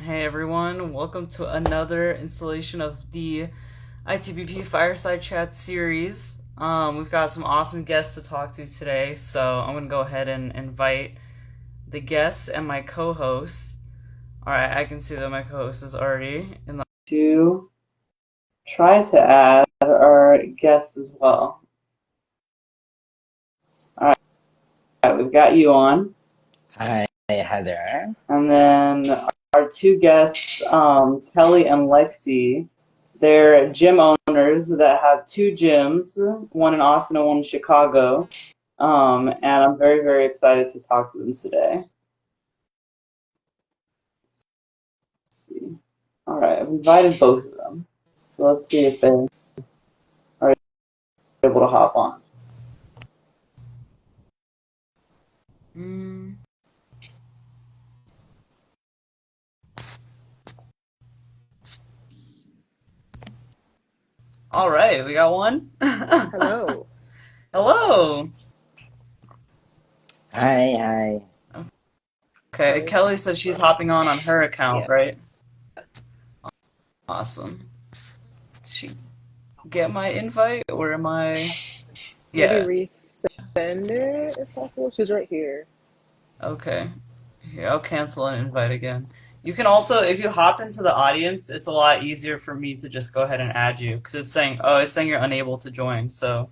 Hey everyone, welcome to another installation of the ITBP Fireside Chat series. We've got some awesome guests to talk to today, so I'm gonna go ahead and invite the guests and my co-host. Alright, I can see that my co-host is already in the to try to add our guests as well. Alright, we've got you on. Hi, Heather. And then our two guests, Kelly and Lexi, they're gym owners that have two gyms, one in Austin and one in Chicago. And I'm very, very excited to talk to them today. Let's see. All right, I've invited both of them. So let's see if they are able to hop on. Mm. All right, we got one. Hello. Hello. Hi. Okay, Kelly said she's hopping on her account, Yeah. right? Awesome. Did she get my invite or am I? Maybe Yeah. resend it if possible. She's right here. Okay. Here, I'll cancel an invite again. You can also, if you hop into the audience, it's a lot easier for me to just go ahead and add you because it's saying you're unable to join. So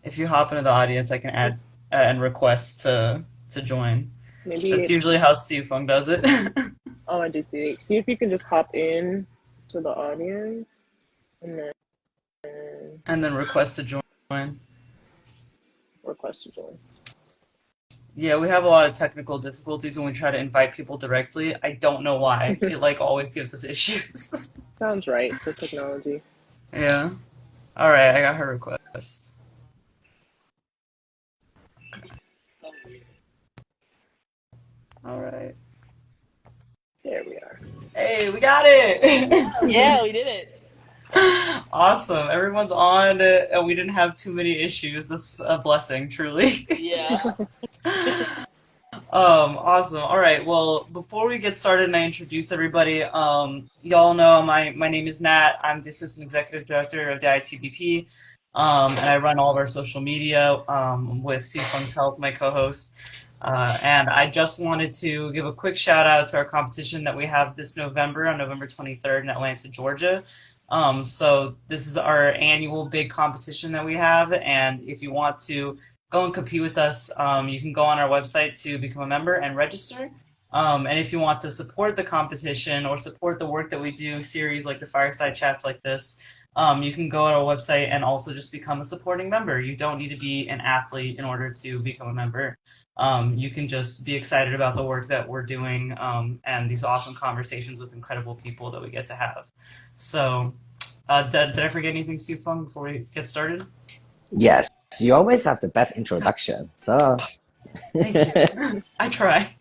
if you hop into the audience, I can add and request to join. Maybe That's it's usually how Fung does it. I just see if you can just hop in to the audience and then And then request to join. request to join. Yeah, we have a lot of technical difficulties when we try to invite people directly. I don't know why. It like always gives us issues. Sounds right for technology. Yeah. All right, I got her request. All right. There we are. Hey, we got it. Yeah, we did it. Awesome. Everyone's on, and we didn't have too many issues. That's a blessing, truly. Yeah. Awesome. All right. Well, before we get started and I introduce everybody, y'all know my name is Nat. I'm the Assistant Executive Director of the ITBP, and I run all of our social media with Fung's help, my co-host. And I just wanted to give a quick shout out to our competition that we have this November on November 23rd in Atlanta, Georgia. So this is our annual big competition that we have, and if you want to go and compete with us, you can go on our website to become a member and register. And if you want to support the competition or support the work that we do, series like the Fireside Chats like this, you can go on our website and also just become a supporting member. You don't need to be an athlete in order to become a member. You can just be excited about the work that we're doing and these awesome conversations with incredible people that we get to have. So, did I forget anything, Fung, before we get started? Yes, you always have the best introduction. So, Thank you. I try.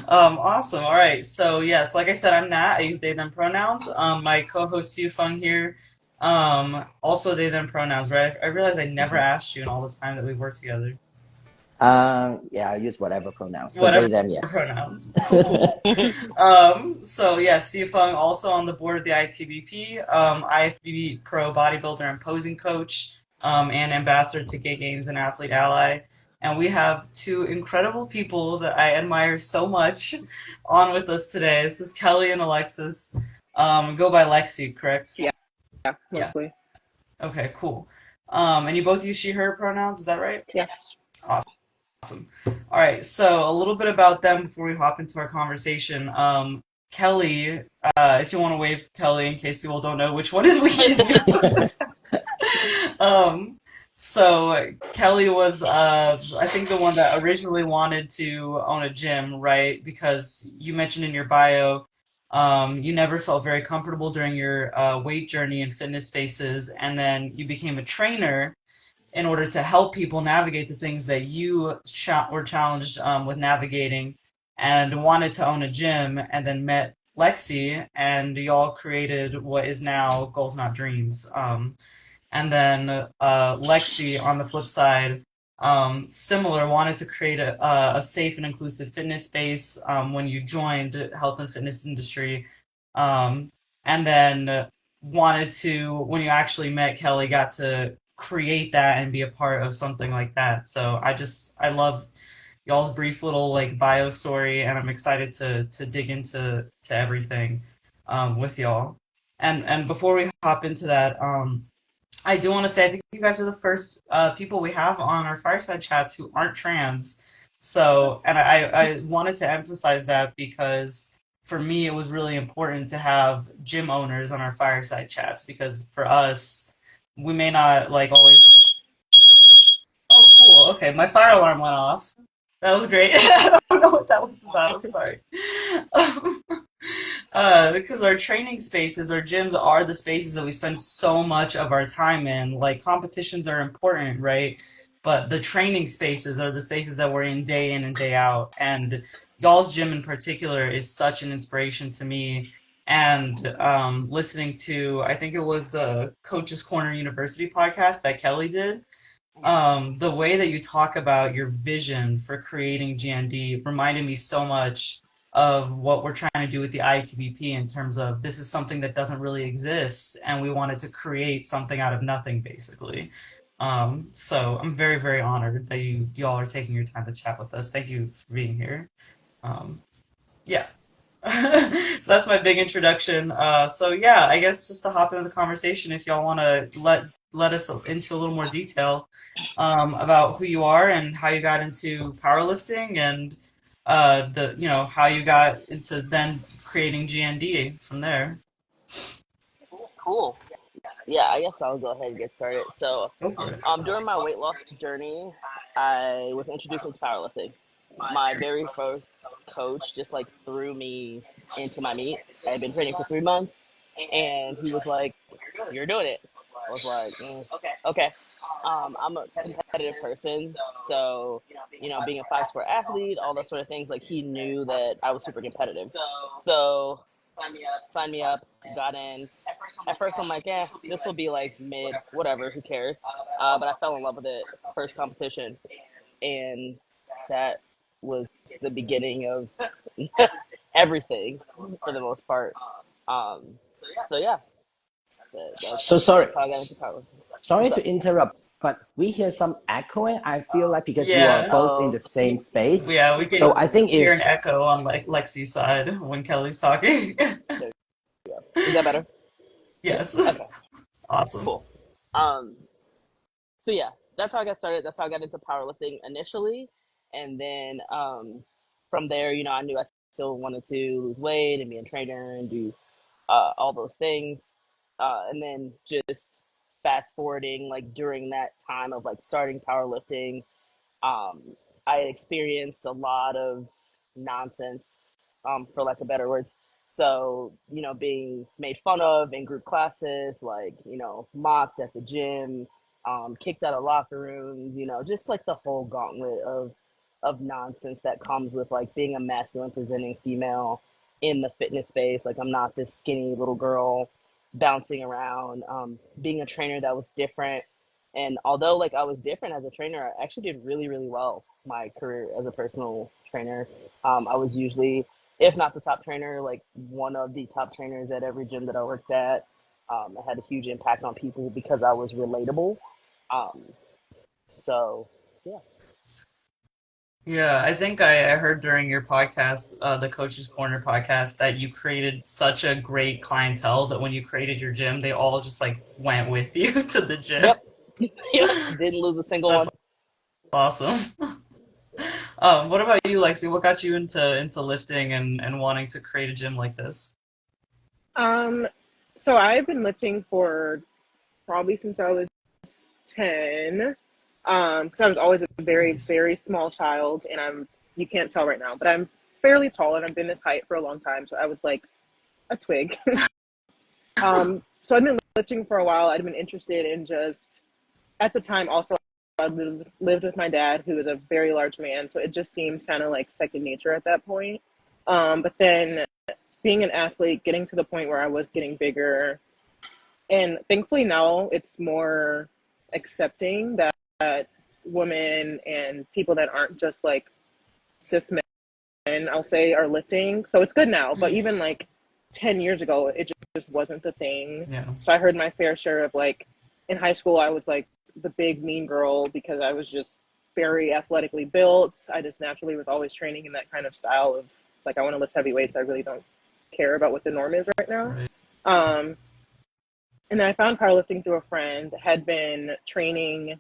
Awesome. All right. So yes, like I said, I'm Nat. I use they them pronouns. My co-host Fung here. Also they them pronouns, right? I realize I never asked you in all the time that we've worked together. yeah, I use whatever pronouns, but Whatever they, them, yes. pronouns. Cool. So yeah, Fung also on the board of the ITBP, IFBB Pro Bodybuilder and Posing Coach, and Ambassador to Gay Games and Athlete Ally. And we have two incredible people that I admire so much on with us today. This is Kelly and Alexys. Go by Lexi, correct? Yeah, Yeah. mostly. Okay, cool. And you both use she, her pronouns, is that right? Yeah. Awesome. All right, so a little bit about them before we hop into our conversation. Kelly, if you want to wave Kelly in case people don't know which one is we. So Kelly was, I think, the one that originally wanted to own a gym, right? Because you mentioned in your bio, you never felt very comfortable during your weight journey and fitness spaces, and then you became a trainer in order to help people navigate the things that you were challenged with navigating, and wanted to own a gym, and then met Lexi, and y'all created what is now Goals Not Dreams. And then Lexi, on the flip side, similar, wanted to create a safe and inclusive fitness space when you joined health and fitness industry, um, and then wanted to, when you actually met Kelly, got to create that and be a part of something like that. So I love y'all's brief little like bio story, and I'm excited to dig into everything with y'all. And before we hop into that, I do want to say I think you guys are the first people we have on our fireside chats who aren't trans. So, and I wanted to emphasize that because for me it was really important to have gym owners on our fireside chats because for us, we may not like always. Oh, cool. Okay, my fire alarm went off. That was great. I don't know what that was about. I'm sorry. Because our training spaces, our gyms are the spaces that we spend so much of our time in. Like competitions are important, right? But the training spaces are the spaces that we're in and day out. And y'all's gym in particular is such an inspiration to me. And listening to, I think it was the Coach's Corner University podcast that Kelly did, the way that you talk about your vision for creating GND reminded me so much of what we're trying to do with the ITBP in terms of this is something that doesn't really exist, and we wanted to create something out of nothing, basically. So I'm very, very honored that y'all are taking your time to chat with us. Thank you for being here. Um, yeah. So that's my big introduction. So yeah, I guess just to hop into the conversation, if y'all want to let us into a little more detail about who you are and how you got into powerlifting and the how you got into then creating GND from there. Cool. Yeah, I guess I'll go ahead and get started. So, Go for it. during my weight loss journey, I was introduced into powerlifting. My very first coach just like threw me into my meet. I had been training for 3 months, and he was like, "You're doing it." I was like, "Okay." I'm a competitive person, so being a five-sport athlete, all those sort of things. Like he knew that I was super competitive, so signed me up, got in. At first, I'm like, this will be like mid, whatever, who cares? But I fell in love with it first competition, and that was the beginning of everything for the most part. Um, so yeah, So sorry, that's how I got into power. sorry What's up? to interrupt, but we hear some echoing. I feel like because you are Yeah, both in Oh, the same space. yeah, we So can I think hear an if echo on like Lexi's side when Kelly's talking. there you go. Is that better? Yes, Okay, awesome. cool. Um, so yeah, that's how I got started. That's how I got into powerlifting initially, and then from there, I knew I still wanted to lose weight and be a trainer and do all those things. And then just fast forwarding, like during that time of like starting powerlifting, um, I experienced a lot of nonsense, for lack of better words. So, being made fun of in group classes, like, mocked at the gym, kicked out of locker rooms, just like the whole gauntlet of nonsense that comes with like being a masculine presenting female in the fitness space. Like, I'm not this skinny little girl bouncing around, being a trainer that was different. And although like I was different as a trainer, I actually did really, really well my career as a personal trainer. I was usually, if not the top trainer, like one of the top trainers at every gym that I worked at. I had a huge impact on people because I was relatable. Um, so yeah. Yeah, I think I heard during your podcast, the Coach's Corner podcast, that you created such a great clientele that when you created your gym, they all just like went with you to the gym. Yep. Yep. Didn't lose a single That's one. awesome. What about you, Lexi? What got you into lifting and wanting to create a gym like this? Um, so I've been lifting for probably since I was 10. Because I was always a very, Nice. very small child, and you can't tell right now, but I'm fairly tall, and I've been this height for a long time, so I was like a twig. So I've been lifting for a while. I'd been interested in just, at the time also, I lived with my dad, who was a very large man, so it just seemed kind of like second nature at that point. But then being an athlete, getting to the point where I was getting bigger, and thankfully now it's more accepting that women and people that aren't just like cis men, I'll say, are lifting. So it's good now, but even like 10 years ago, it just wasn't the thing. Yeah. So I heard my fair share of like, in high school, I was like the big mean girl because I was just very athletically built. I just naturally was always training in that kind of style of like, I want to lift heavy weights. I really don't care about what the norm is right now. Right. And then I found powerlifting through a friend, had been training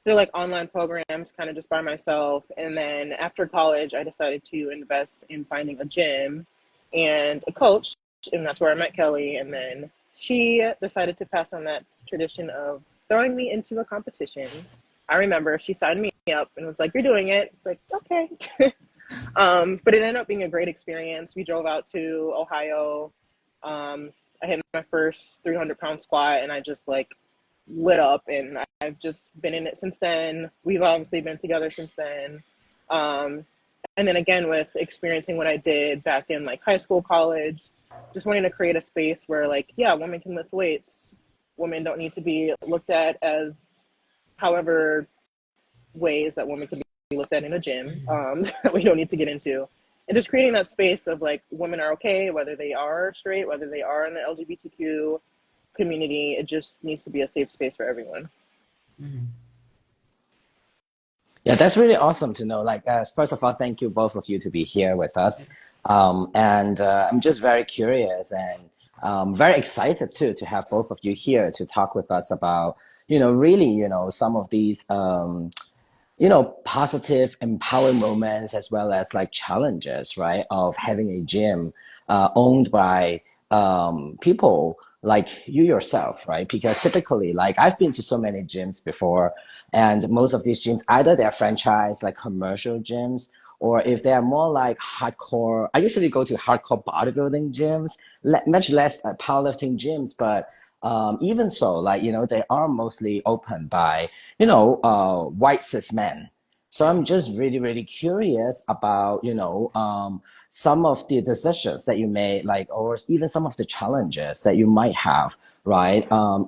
through like online programs kind of just by myself. And then after college, I decided to invest in finding a gym and a coach. And that's where I met Kelli. And then she decided to pass on that tradition of throwing me into a competition. I remember she signed me up and was like, "You're doing it." Like, okay. But it ended up being a great experience. We drove out to Ohio. I hit my first 300-pound squat and I just like lit up, and I've just been in it since then. We've obviously been together since then. And then again, with experiencing what I did back in like high school, college, just wanting to create a space where like, yeah, women can lift weights. Women don't need to be looked at as however ways that women could be looked at in a gym, that we don't need to get into. And just creating that space of like, women are okay, whether they are straight, whether they are in the LGBTQ community. It just needs to be a safe space for everyone. Mhm. Yeah, that's really awesome to know. Like, first of all, thank you both of you to be here with us. And I'm just very curious and very excited too to have both of you here to talk with us about, really, some of these, positive, empowering moments as well as like challenges, right, of having a gym owned by people like you yourself, right? Because typically, like I've been to so many gyms before, and most of these gyms, either they're franchise, like commercial gyms, or if they are more like hardcore, I usually go to hardcore bodybuilding gyms, much less powerlifting gyms, but even so, like, they are mostly opened by, white cis men. So I'm just really, really curious about, some of the decisions that you made, like, or even some of the challenges that you might have, right?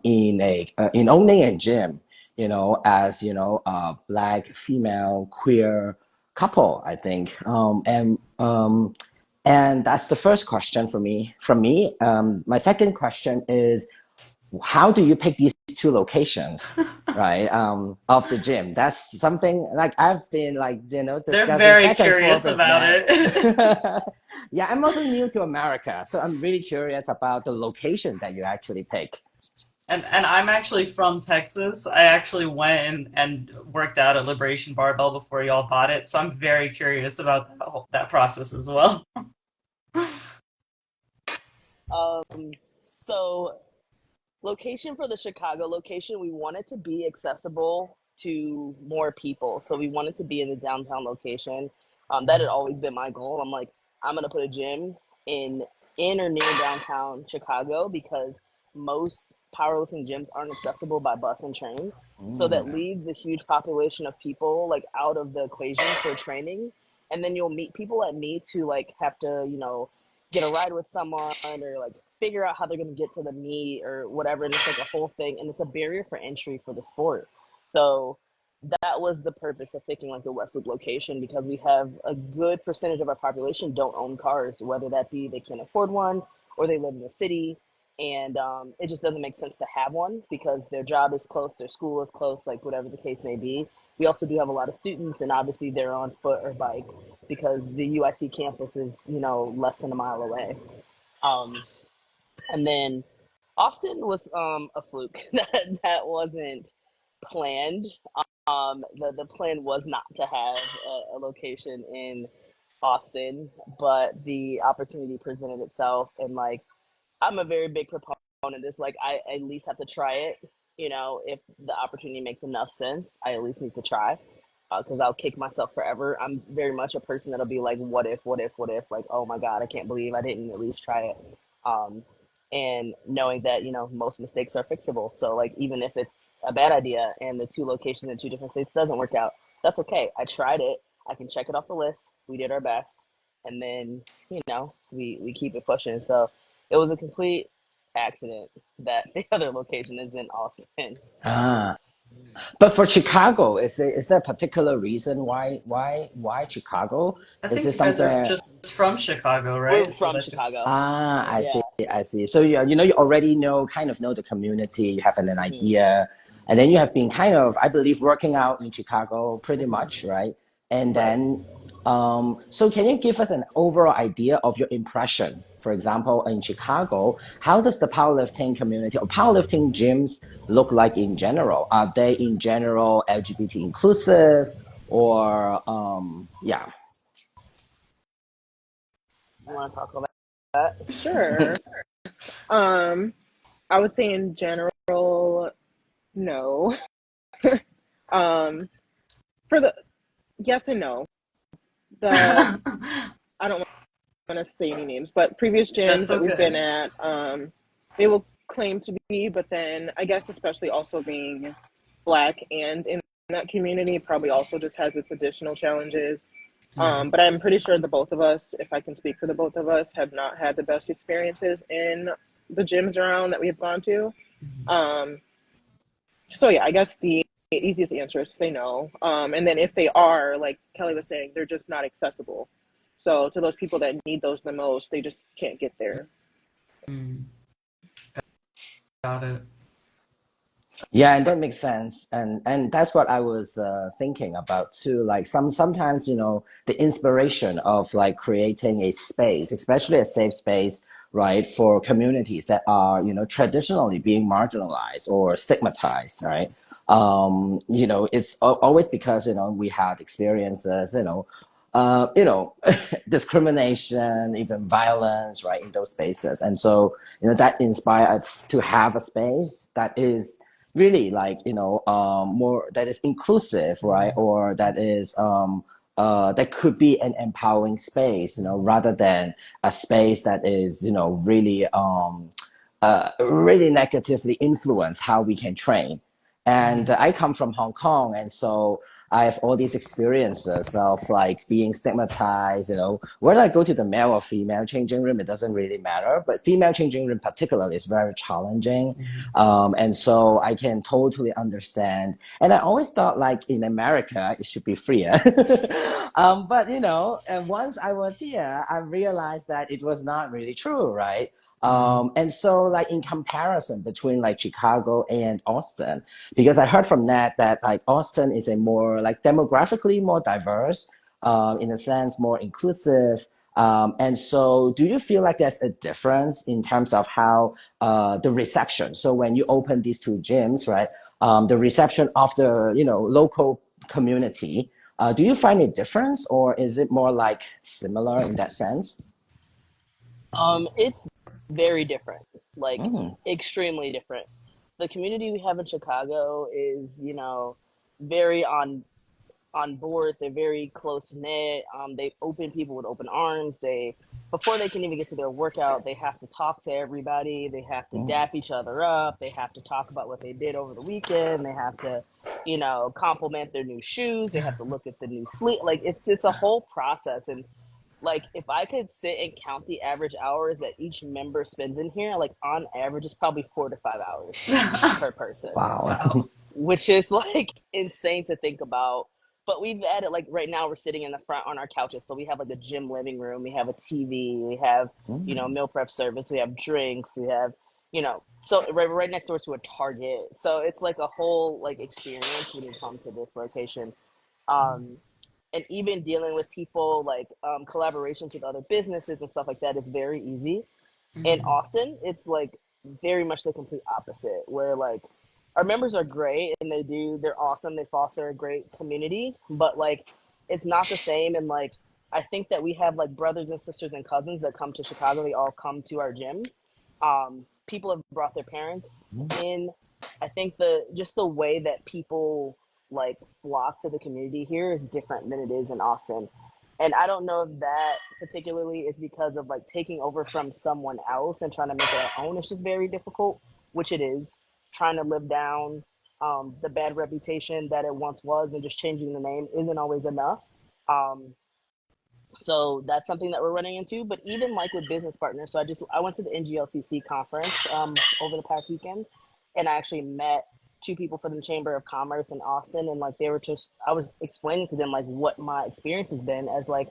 In owning a gym, as, a black, female, queer couple, I think. And that's the first question for me. From me, my second question is, how do you pick these two locations, right? Of the gym. That's something like I've been like, They're discussing very back and forth curious with about Nat. it. Yeah, I'm also new to America, so I'm really curious about the location that you actually pick. And I'm actually from Texas. I actually went and worked out at Liberation Barbell before y'all bought it, so I'm very curious about that process as well. So location for the Chicago location, we wanted to be accessible to more people. So we wanted to be in the downtown location. That had always been my goal. I'm like, I'm gonna put a gym in or near downtown Chicago because most powerlifting gyms aren't accessible by bus and train. So that leaves a huge population of people like out of the equation for training. And then you'll meet people that need to like have to, get a ride with someone or like figure out how they're going to get to the meet or whatever. And it's like a whole thing. And it's a barrier for entry for the sport. So that was the purpose of picking like the Westwood location because we have a good percentage of our population don't own cars, whether that be they can't afford one or they live in the city. And it just doesn't make sense to have one because their job is close, their school is close, like whatever the case may be. We also do have a lot of students, and obviously they're on foot or bike because the UIC campus is, less than a mile away. Um, and then Austin was a fluke that wasn't planned. The plan was not to have a location in Austin, but the opportunity presented itself, and like I'm a very big proponent of this. Like I at least have to try it. If the opportunity makes enough sense, I at least need to try because I'll kick myself forever. I'm very much a person that'll be like, what if, what if, what if? Like, oh my God, I can't believe I didn't at least try it. Um, and knowing that, most mistakes are fixable. So like, even if it's a bad idea and the two locations in two different states doesn't work out, that's okay. I tried it. I can check it off the list. We did our best. And then, we keep it pushing. So it was a complete accident that the other location is in Austin. Ah. But for Chicago, is there a particular reason why Chicago? I Is think it you guys are something? just from Chicago, We're right? So from that just Chicago. Ah, I Yeah. see, I see. So you already know the community, you have an Hmm. idea, and then you have been kind of, I believe, working out in Chicago pretty much, right? And Right. then, so can you give us an overall idea of your impression? For example, in Chicago, how does the powerlifting community or powerlifting gyms look like in general? Are they in general LGBT inclusive, or yeah? You want to talk about that? Sure. I would say in general, no. Um, for the yes and no. The I don't want to say any names, but previous gyms that's that we've been okay. at, they will claim to be, but then I guess especially also being black and in that community probably also just has its additional challenges. Mm, But I'm pretty sure the both of us, if I can speak for the both of us, have not had the best experiences in the gyms around that we have gone to. mhm. Um, so yeah, I guess the easiest answer is to say no. And then if they are, like Kelly was saying, they're just not accessible. So to those people that need those the most, they just can't get there. Mm, got it. Yeah, and that makes sense, and that's what I was thinking about too. Like sometimes the inspiration of like creating a space, especially a safe space, right, for communities that are traditionally being marginalized or stigmatized, right? It's always because we had experiences, discrimination, even violence, right, in those spaces, and so that inspired us to have a space that is really like more that is inclusive, right, Mm, or that is that could be an empowering space, rather than a space that is really negatively influence how we can train. And mm, I come from Hong Kong, and so I have all these experiences of like being stigmatized. Whether I go to the male or female changing room, it doesn't really matter. But female changing room particularly is very challenging, mhm. and so I can totally understand. And I always thought like in America it should be freer, but and once I was here, I realized that it was not really true, right? Mm, And so, like in comparison between like Chicago and Austin, because I heard from Nat that like Austin is a more like demographically more diverse, in a sense more inclusive. And so, do you feel like there's a difference in terms of how the reception? So when you open these two gyms, right, the reception of the local community, do you find a difference, or is it more like similar in that sense? It's very different, like Mm, extremely different. The community we have in Chicago is, very on board. They're very close knit. They open people with open arms. They before they can even get to their workout, they have to talk to everybody. They have to mm, dap each other up. They have to talk about what they did over the weekend. They have to, compliment their new shoes. They have to look at the new sleep. Like it's a whole process. And like if I could sit and count the average hours that each member spends in here, like on average, it's probably 4 to 5 hours per person, wow. wow. which is like insane to think about. But we've added, like right now we're sitting in the front on our couches, so we have like a gym living room, we have a TV, we have Mm. meal prep service, we have drinks, we have so right next door to a Target, so it's like a whole like experience when you come to this location. Um, and even dealing with people like collaborations with other businesses and stuff like that is very easy. In Mm, Austin, it's like very much the complete opposite, where like our members are great and they're awesome. They foster a great community, but like it's not the same. And like I think that we have like brothers and sisters and cousins that come to Chicago. They all come to our gym. People have brought their parents in. I think the way that people like flock to the community here is different than it is in Austin. And I don't know if that particularly is because of like taking over from someone else and trying to make it our own. It's just very difficult, which it is. Trying to live down the bad reputation that it once was, and just changing the name isn't always enough. Um, so that's something that we're running into. But even like with business partners, I went to the NGLCC conference over the past weekend, and I actually met two people from the Chamber of Commerce in Austin, and like they were just, I was explaining to them like what my experience has been as like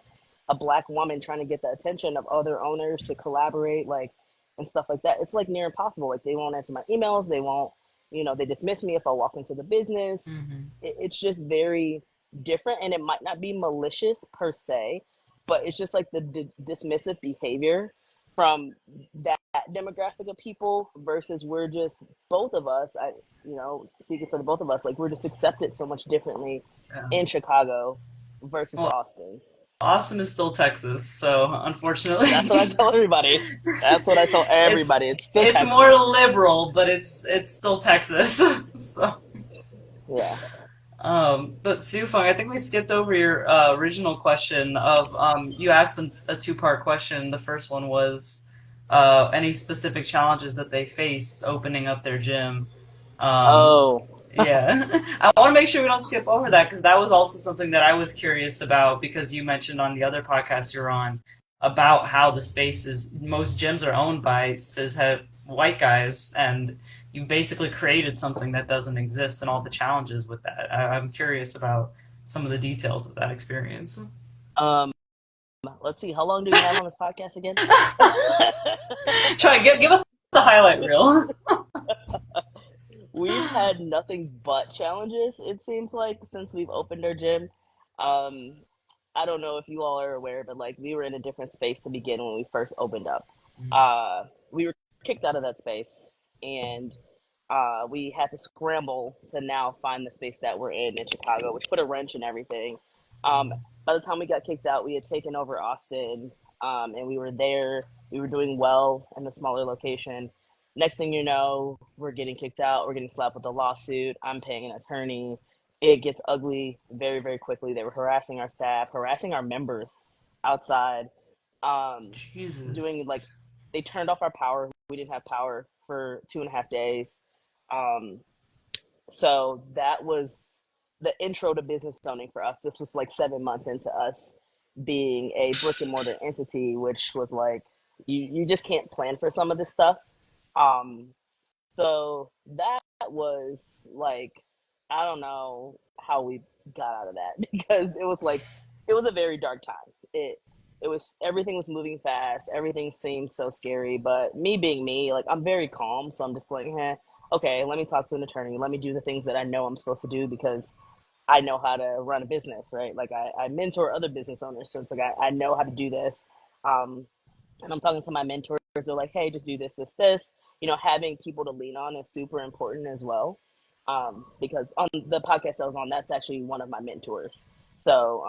a Black woman trying to get the attention of other owners to collaborate, like, and stuff like that. It's like near impossible. Like they won't answer my emails. They won't, they dismiss me if I walk into the business. Hmm. It's just very different, and it might not be malicious per se, but it's just like the dismissive behavior from that demographic of people versus we're just both of us. Speaking for the both of us, like we're just accepted so much differently Yeah. in Chicago versus Well, Austin. Austin is still Texas, so unfortunately, That's what I tell everybody. That's what I tell it's everybody. It's still it's more Texas. liberal, but it's still Texas. So, Yeah. but Sue Fung, I think we skipped over your original question of you asked a two-part question. The first one was any specific challenges that they face opening up their gym. Um, Oh, yeah, I want to make sure we don't skip over that because that was also something that I was curious about because you mentioned on the other podcast you're on about how the space is, most gyms are owned by cishet white guys, and you basically created something that doesn't exist and all the challenges with that. I'm curious about some of the details of that experience. um, let's see. How long do we have on this podcast again? Try to give us the highlight reel. We've had nothing but challenges, it seems like, since we've opened our gym. Um, I don't know if you all are aware, but like we were in a different space to begin when we first opened up. We were kicked out of that space, and we had to scramble to now find the space that we're in Chicago, which put a wrench in everything. Um, by the time we got kicked out, we had taken over Austin, and we were there. We were doing well in the smaller location. Next thing you know, we're getting kicked out. We're getting slapped with a lawsuit. I'm paying an attorney. It gets ugly very, very quickly. They were harassing our staff, harassing our members outside, um, Jesus. doing like they turned off our power. We didn't have power for 2.5 days. Um, so that was the intro to business owning for us. This was like 7 months into us being a brick and mortar entity, which was like you just can't plan for some of this stuff. Um, so that was like, I don't know how we got out of that because it was like, it was a very dark time. It was, everything was moving fast. Everything seemed so scary, but me being me, like I'm very calm. So I'm just like, okay, let me talk to an attorney. Let me do the things that I know I'm supposed to do because I know how to run a business, right? Like I mentor other business owners. So it's like, I know how to do this. Um, and I'm talking to my mentors. They're like, hey, just do this, this, this. Having people to lean on is super important as well. Because on the podcast I was on, that's actually one of my mentors. So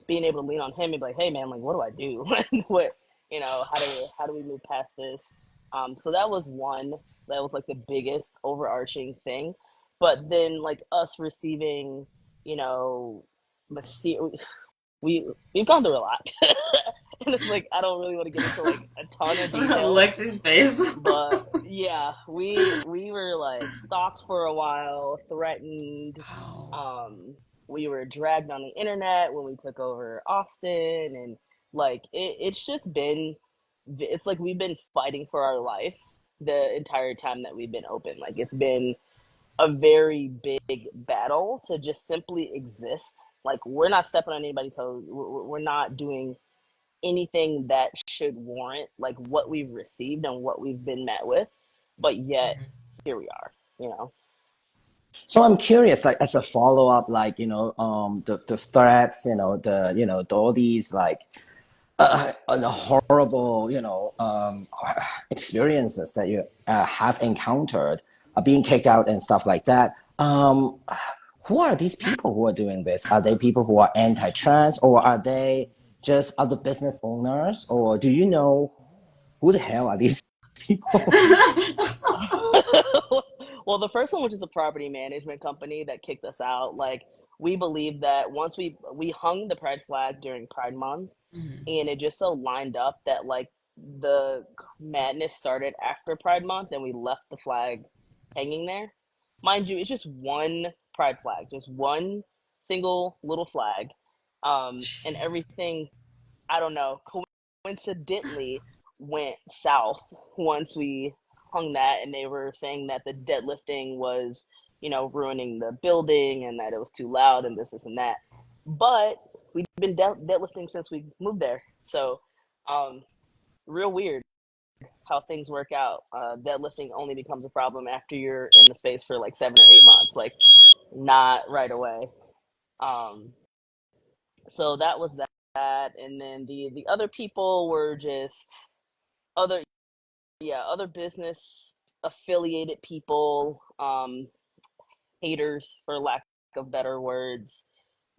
being able to lean on him and be like, hey man, like what do I do? what how do we move past this? So that was one that was like the biggest overarching thing. But then like us receiving, you know, we've gone through a lot. And it's like I don't really want to get into like a ton of details, Lexi's face. but yeah, we were like stalked for a while, threatened. Wow. Um, we were dragged on the internet when we took over Austin, and like it's just been, it's like we've been fighting for our life the entire time that we've been open. Like it's been a very big battle to just simply exist. Like we're not stepping on anybody's toes. We're not doing anything that should warrant like what we've received and what we've been met with, but yet here we are, you know. So I'm curious, like as a follow up, like the threats, all these like the horrible, experiences that you have encountered, being kicked out and stuff like that. Who are these people who are doing this? Are they people who are anti-trans, or are they just other business owners, or do you know who the hell are these people? Well, the first one, which is a property management company that kicked us out, like we believe that once we hung the pride flag during Pride Month, Mhm. and it just so lined up that like the madness started after Pride Month, and we left the flag hanging there. Mind you, it's just one pride flag, just one single little flag, and Jeez. everything, I don't know, coincidentally went south once we hung that, and they were saying that the deadlifting was ruining the building and that it was too loud and this and that. But we've been deadlifting since we moved there. So, real weird how things work out. Deadlifting only becomes a problem after you're in the space for like 7 or 8 months, like not right away. Um, so that was that, and then the other people were just other other business affiliated people, haters for lack of better words,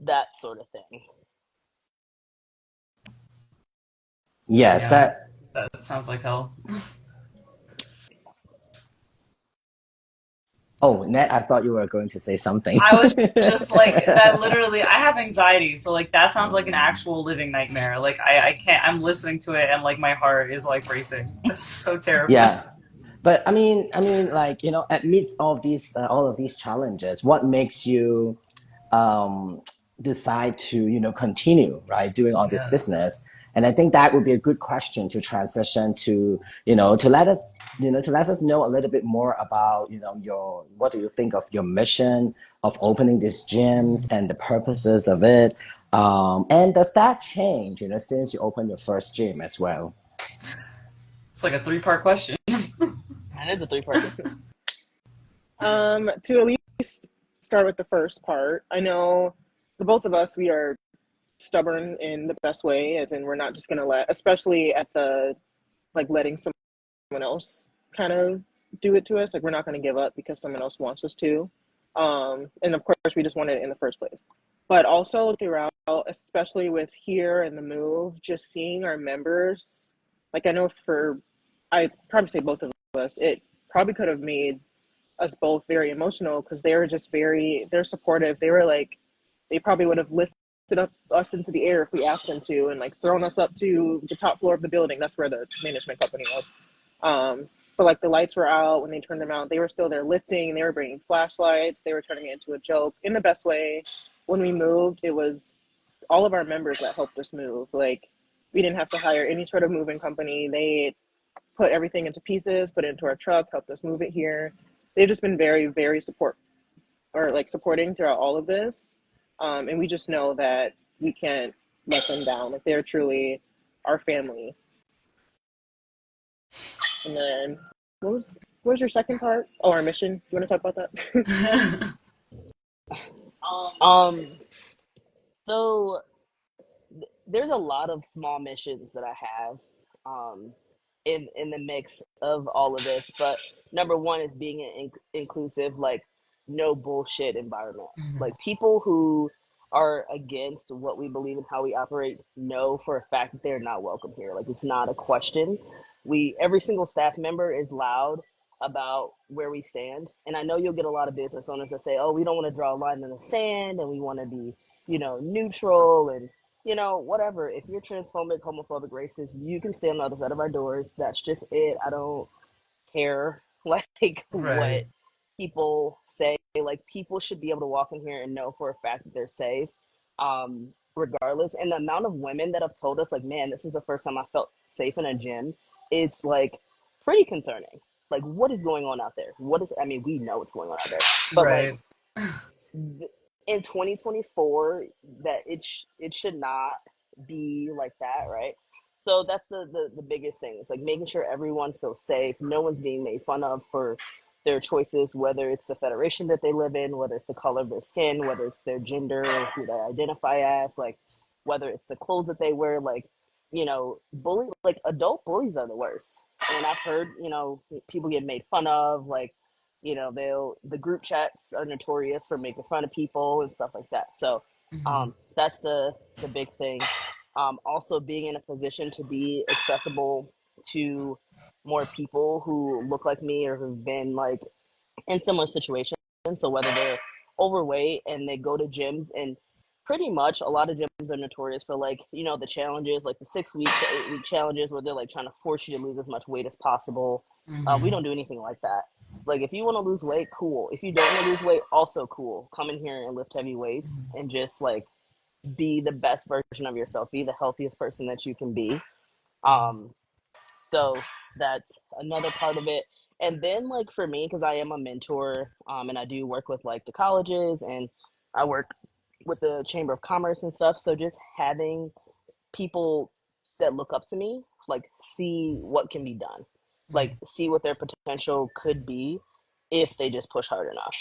that sort of thing. Yes, Yeah, that. that sounds like hell. Oh, Ned, I thought you were going to say something. I was just like that literally I have anxiety, so like that sounds like an actual living nightmare. Like I can't I'm listening to it and like my heart is like racing. It's so terrifying. Yeah, but like amidst all of these challenges, what makes you um, decide to continue right doing all this Yeah. business? And I think that would be a good question to transition to to let us know a little bit more about your what do you think of your mission of opening these gyms and the purposes of it, and does that change since you opened your first gym as well? It's like a three-part question. And it's a three-part. To at least start with the first part, I know the both of us, we are stubborn in the best way, as in we're not just gonna let, especially at the like letting someone else kind of do it to us. Like we're not gonna give up because someone else wants us to. And of course, we just wanted it in the first place. But also throughout, especially with here and the move, just seeing our members, like I know for, I probably say both of us, it probably could have made us both very emotional because they were just they're supportive. They were like, they probably would have lifted up us into the air if we asked them to, and like thrown us up to the top floor of the building. That's where the management company was. But like the lights were out when they turned them out. They were still there lifting. They were bringing flashlights. They were turning it into a joke in the best way. When we moved, it was all of our members that helped us move. Like we didn't have to hire any sort of moving company. They put everything into pieces, put it into our truck, helped us move it here. They've just been very, very supporting throughout all of this. And we just know that we can't let them down. Like they're truly our family. And then what was your second part? Oh, our mission. You want to talk about that? Um, so there's a lot of small missions that I have um, in the mix of all of this. But number one is being an inclusive, like no bullshit environment. Like people who are against what we believe and how we operate know for a fact that they're not welcome here. Like it's not a question. We every single staff member is loud about where we stand, and I know you'll get a lot of business owners that say, "Oh, we don't want to draw a line in the sand, and we want to be, neutral and whatever. If you're transphobic, homophobic, racist, you can stay on the other side of our doors. That's just it. I don't care like what Right. people say. Like people should be able to walk in here and know for a fact that they're safe, regardless. And the amount of women that have told us, like, man, this is the first time I felt safe in a gym. It's like pretty concerning. Like, what is going on out there? What is? I mean, we know what's going on out there, but like Right. in 2024 that it should not be like that, right? So that's the biggest thing. It's like making sure everyone feels safe, no one's being made fun of for their choices, whether it's the federation that they live in, whether it's the color of their skin, whether it's their gender, who they identify as, like whether it's the clothes that they wear. Like bully, like adult bullies are the worst. And I've heard people get made fun of, like the group chats are notorious for making fun of people and stuff like that. So Hmm. that's the big thing. Also being in a position to be accessible to more people who look like me or who've been like in similar situations. So whether they're overweight and they go to gyms, and pretty much a lot of gyms are notorious for like the challenges, like the 6 week to 8 week challenges where they're like trying to force you to lose as much weight as possible. We Hmm. don't do anything like that. Like if you want to lose weight, cool. If you don't want to lose weight, also cool. Come in here and lift heavy weights and just like be the best version of yourself. Be the healthiest person that you can be. Um, so that's another part of it. And then like for me, because I am a mentor, and I do work with like the colleges, and I work with the Chamber of Commerce and stuff. So just having people that look up to me, like see what can be done, like see what their potential could be if they just push hard enough,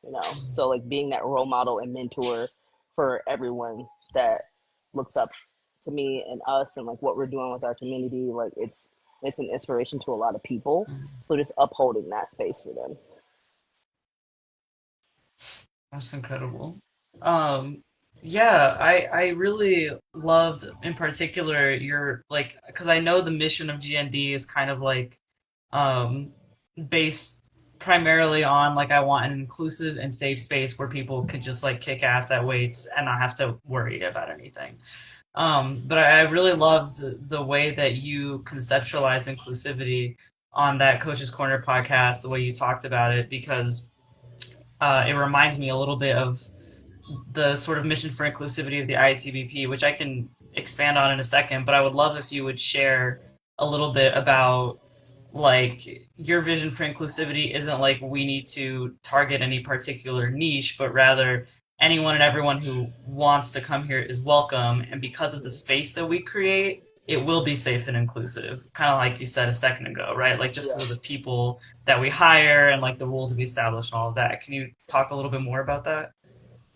you know. So like being that role model and mentor for everyone that looks up to me and us and like what we're doing with our community, like it's an inspiration to a lot of people. So just upholding that space for them. That's incredible. Um, yeah, I really loved in particular your like because I know the mission of GND is kind of like um based primarily on like I want an inclusive and safe space where people could just like kick ass at weights and not have to worry about anything. But I really loved the way that you conceptualized inclusivity on that Coach's Corner podcast, the way you talked about it, because it reminds me a little bit of the sort of mission for inclusivity of the ITBP, which I can expand on in a second, but I would love if you would share a little bit about like your vision for inclusivity isn't like we need to target any particular niche, but rather anyone and everyone who wants to come here is welcome, and because of the space that we create, it will be safe and inclusive, kind of like you said a second ago, right? Like just Yeah. because of the people that we hire and like the rules we establish and all of that. Can you talk a little bit more about that?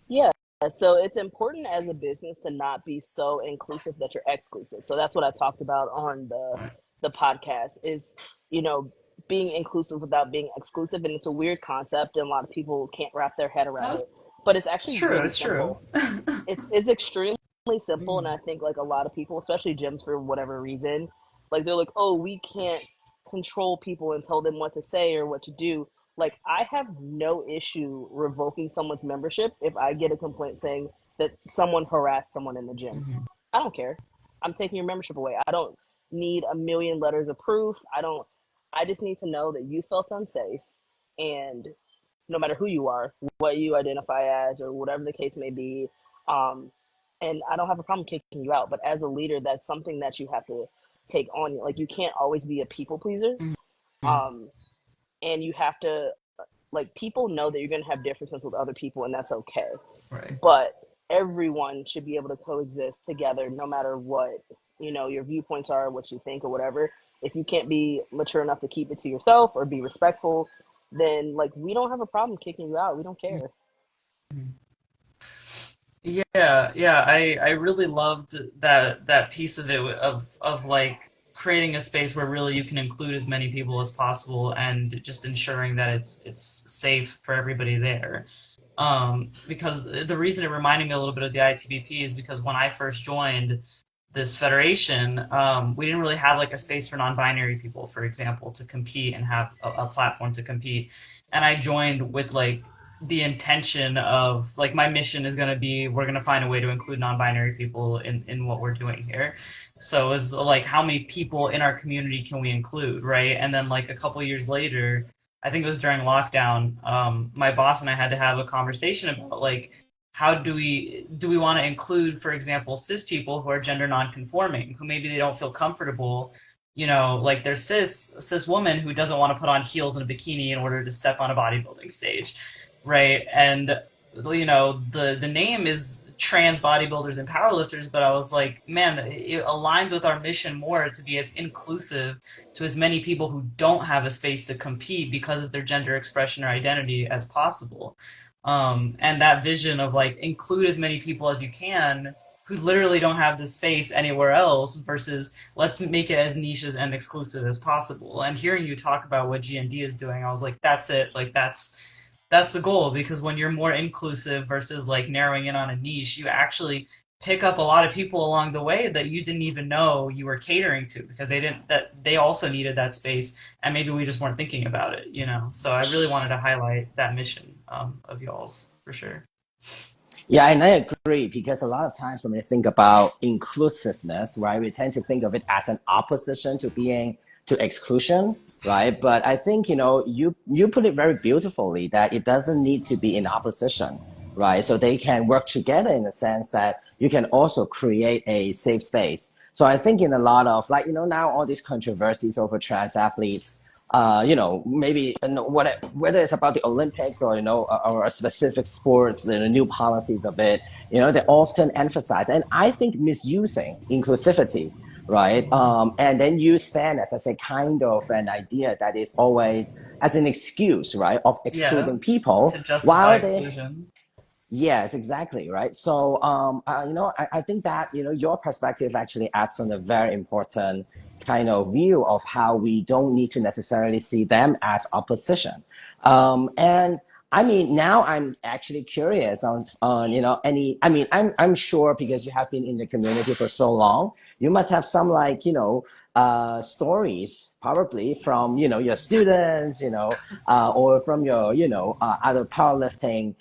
Yeah. So it's important as a business to not be so inclusive that you're exclusive. So that's what I talked about on Right. the podcast is, you know, being inclusive without being exclusive. And it's a weird concept and a lot of people can't wrap their head around No, it. But it's it's actually true. really It's true. simple. It's extremely simple, and I think like a lot of people, especially gyms for whatever reason, like they're like, oh, we can't control people and tell them what to say or what to do. Like I have no issue revoking someone's membership if I get a complaint saying that someone harassed someone in the gym. Mhm. I don't care. I'm taking your membership away. I don't need a million letters of proof. I just need to know that you felt unsafe, and no matter who you are, what you identify as, or whatever the case may be. Um, and I don't have a problem kicking you out. But as a leader, that's something that you have to take on. Like you can't always be a people pleaser, Mhm. um, and you have to like people know that you're going to have differences with other people, and that's okay. Right. But everyone should be able to coexist together, no matter what your viewpoints are, what you think, or whatever. If you can't be mature enough to keep it to yourself or be respectful, then like we don't have a problem kicking you out. We don't care. Mhm. Yeah, yeah, I really loved that piece of it of like creating a space where really you can include as many people as possible and just ensuring that it's safe for everybody there. Because the reason it reminded me a little bit of the ITBP is because when I first joined this federation, we didn't really have like a space for non-binary people, for example, to compete and have a platform to compete. And I joined with like the intention of like my mission is going to be we're going to find a way to include non-binary people in what we're doing here. So it was like how many people in our community can we include, right? And then like a couple years later, I think it was during lockdown, my boss and I had to have a conversation about like how do we want to include, for example, cis people who are gender non-conforming, who maybe they don't feel comfortable, like there's cis woman who doesn't want to put on heels and a bikini in order to step on a bodybuilding stage, right? And the name is trans bodybuilders and powerlifters, but I was like, man, it aligns with our mission more to be as inclusive to as many people who don't have a space to compete because of their gender expression or identity as possible. And that vision of like include as many people as you can who literally don't have the space anywhere else versus let's make it as niche and exclusive as possible. And hearing you talk about what GND is doing, I was like, that's it. Like that's the goal, because when you're more inclusive versus like narrowing in on a niche, you actually pick up a lot of people along the way that you didn't even know you were catering to because they also needed that space, and maybe we just weren't thinking about it. So I really wanted to highlight that mission of y'all's for sure. Yeah, and I agree because a lot of times when we think about inclusiveness, right, we tend to think of it as an opposition to being to exclusion, right? But I think you put it very beautifully that it doesn't need to be in opposition, right? So they can work together in the sense that you can also create a safe space. So I think in a lot of like now all these controversies over trans athletes, maybe whether it's about the Olympics or or a specific sports, the new policies of it, they often emphasize, and I think misusing inclusivity, right? And then use fairness as a kind of an idea that is always as an excuse, right, of Yeah, excluding people to justify while they exclusion. Yes, exactly, right. So, I think that, your perspective actually adds on a very important kind of view of how we don't need to necessarily see them as opposition. And I mean, now I'm actually curious on, I'm sure because you have been in the community for so long, you must have some like, stories probably from, your students, or from your, other powerlifting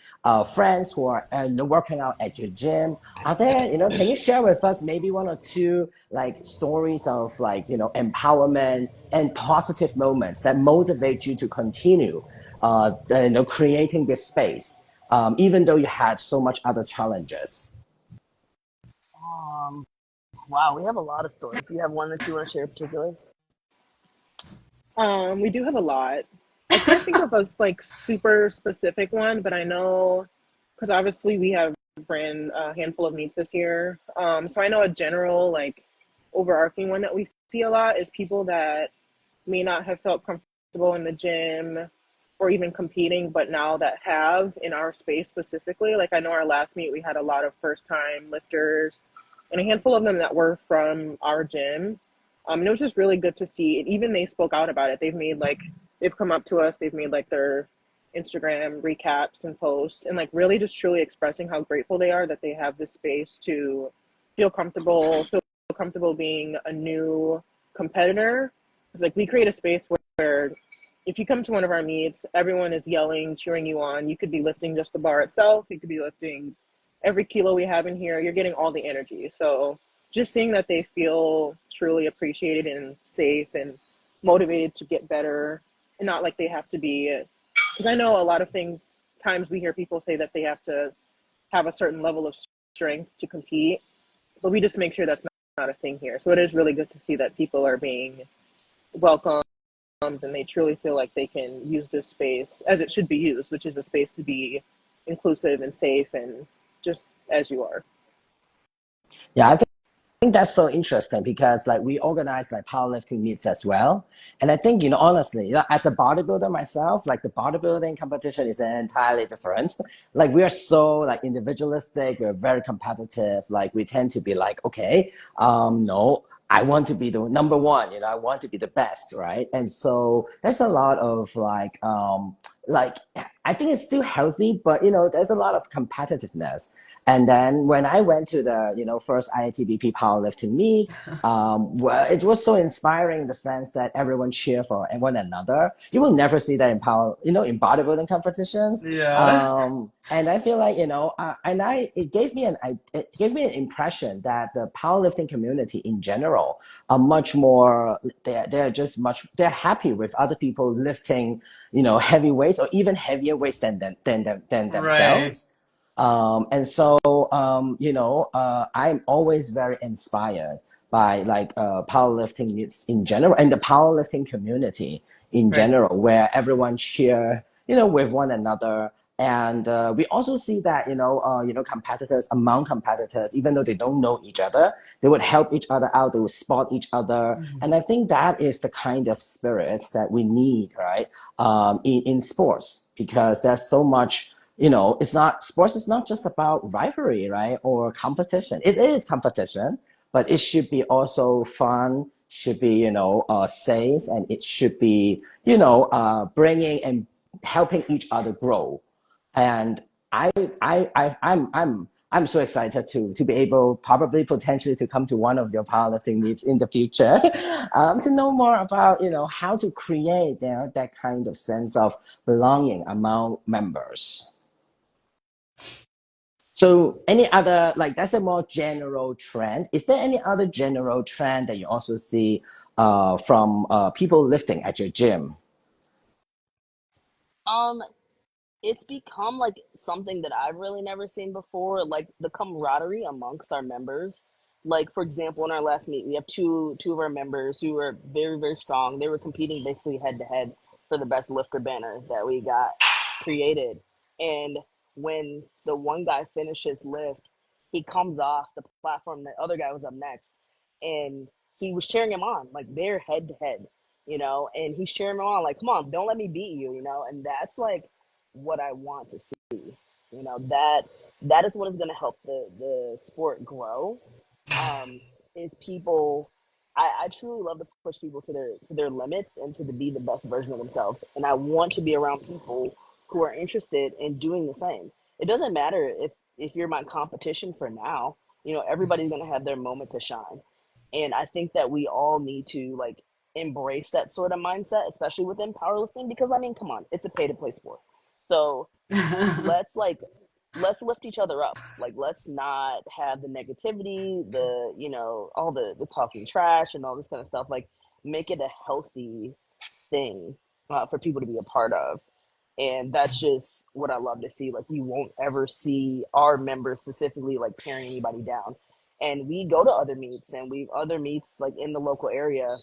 friends who are working out at your gym. Are there, can you share with us maybe one or two like stories of like, empowerment and positive moments that motivate you to continue, creating this space, even though you had so much other challenges? Um, wow, we have a lot of stories. Do you have one that you want to share in particular? We do have a lot. I can't think of a like super specific one, but I know because obviously we have ran a handful of meets this year. So I know a general like overarching one that we see a lot is people that may not have felt comfortable in the gym or even competing, but now that have in our space specifically. Like I know our last meet we had a lot of first time lifters and a handful of them that were from our gym. And it was just really good to see. And even they spoke out about it. They've come up to us, they've made like their Instagram recaps and posts and like really just truly expressing how grateful they are that they have this space to feel comfortable being a new competitor. It's like we create a space where if you come to one of our meets, everyone is yelling, cheering you on. You could be lifting just the bar itself. You could be lifting every kilo we have in here. You're getting all the energy. So just seeing that they feel truly appreciated and safe and motivated to get better and not like they have to be, because I know a lot of things, times we hear people say that they have to have a certain level of strength to compete, but we just make sure that's not a thing here. So it is really good to see that people are being welcomed and they truly feel like they can use this space as it should be used, which is a space to be inclusive and safe and just as you are. Yeah, I think that's so interesting because like we organize like powerlifting meets as well. And I think, honestly, as a bodybuilder myself, like the bodybuilding competition is entirely different. Like we are so like individualistic, we're very competitive. Like we tend to be like, okay, no, I want to be the number one, I want to be the best, right? And so there's a lot of like I think it's still healthy, but there's a lot of competitiveness. And then when I went to the first IATBP powerlifting meet, well, it was so inspiring in the sense that everyone cheer for one another. You will never see that in bodybuilding competitions. Yeah. And I feel like and I it gave me an impression that the powerlifting community in general are much more they're happy with other people lifting heavy weights or even heavier weights than Right. themselves. And so, I'm always very inspired by like powerlifting meets in general and the powerlifting community in Right. general, where everyone cheer, with one another. And we also see that, competitors among competitors, even though they don't know each other, they would help each other out, they would spot each other. And Mhm. I think that is the kind of spirit that we need, right? In sports, because there's so much it's not sports is not just about rivalry, right? Or competition. It is competition, but it should be also fun, should be, safe, and it should be, bringing and helping each other grow. And I'm so excited to be able, probably potentially, to come to one of your powerlifting meets in the future, to know more about how to create that kind of sense of belonging among members. So any other, like that's a more general trend. Is there any other general trend that you also see from people lifting at your gym? Um, it's become like something that I've really never seen before, like the camaraderie amongst our members. like for example, in our last meet, we have two of our members who are very very strong. They were competing basically head to head for the best lifter banner that we got created. And when the one guy finished his lift, he comes off the platform. The other guy was up next, and he was cheering him on like they're head to head, and he's cheering him on like, "Come on, don't let me beat you," And that's like what I want to see. That is what is going to help the sport grow. Is people. I truly love to push people to their limits and to be the best version of themselves. And I want to be around people who are interested in doing the same. It doesn't matter if you're my competition for now. Everybody's going to have their moment to shine. And I think that we all need to like embrace that sort of mindset, especially within powerlifting, because I mean, come on, it's a pay to play sport. So let's like let's lift each other up. Like let's not have the negativity, all the talking trash and all this kind of stuff. Like make it a healthy thing for people to be a part of. And that's just what I love to see. Like you won't ever see our members specifically like tearing anybody down. And we go to other meets, and we've other meets like in the local area,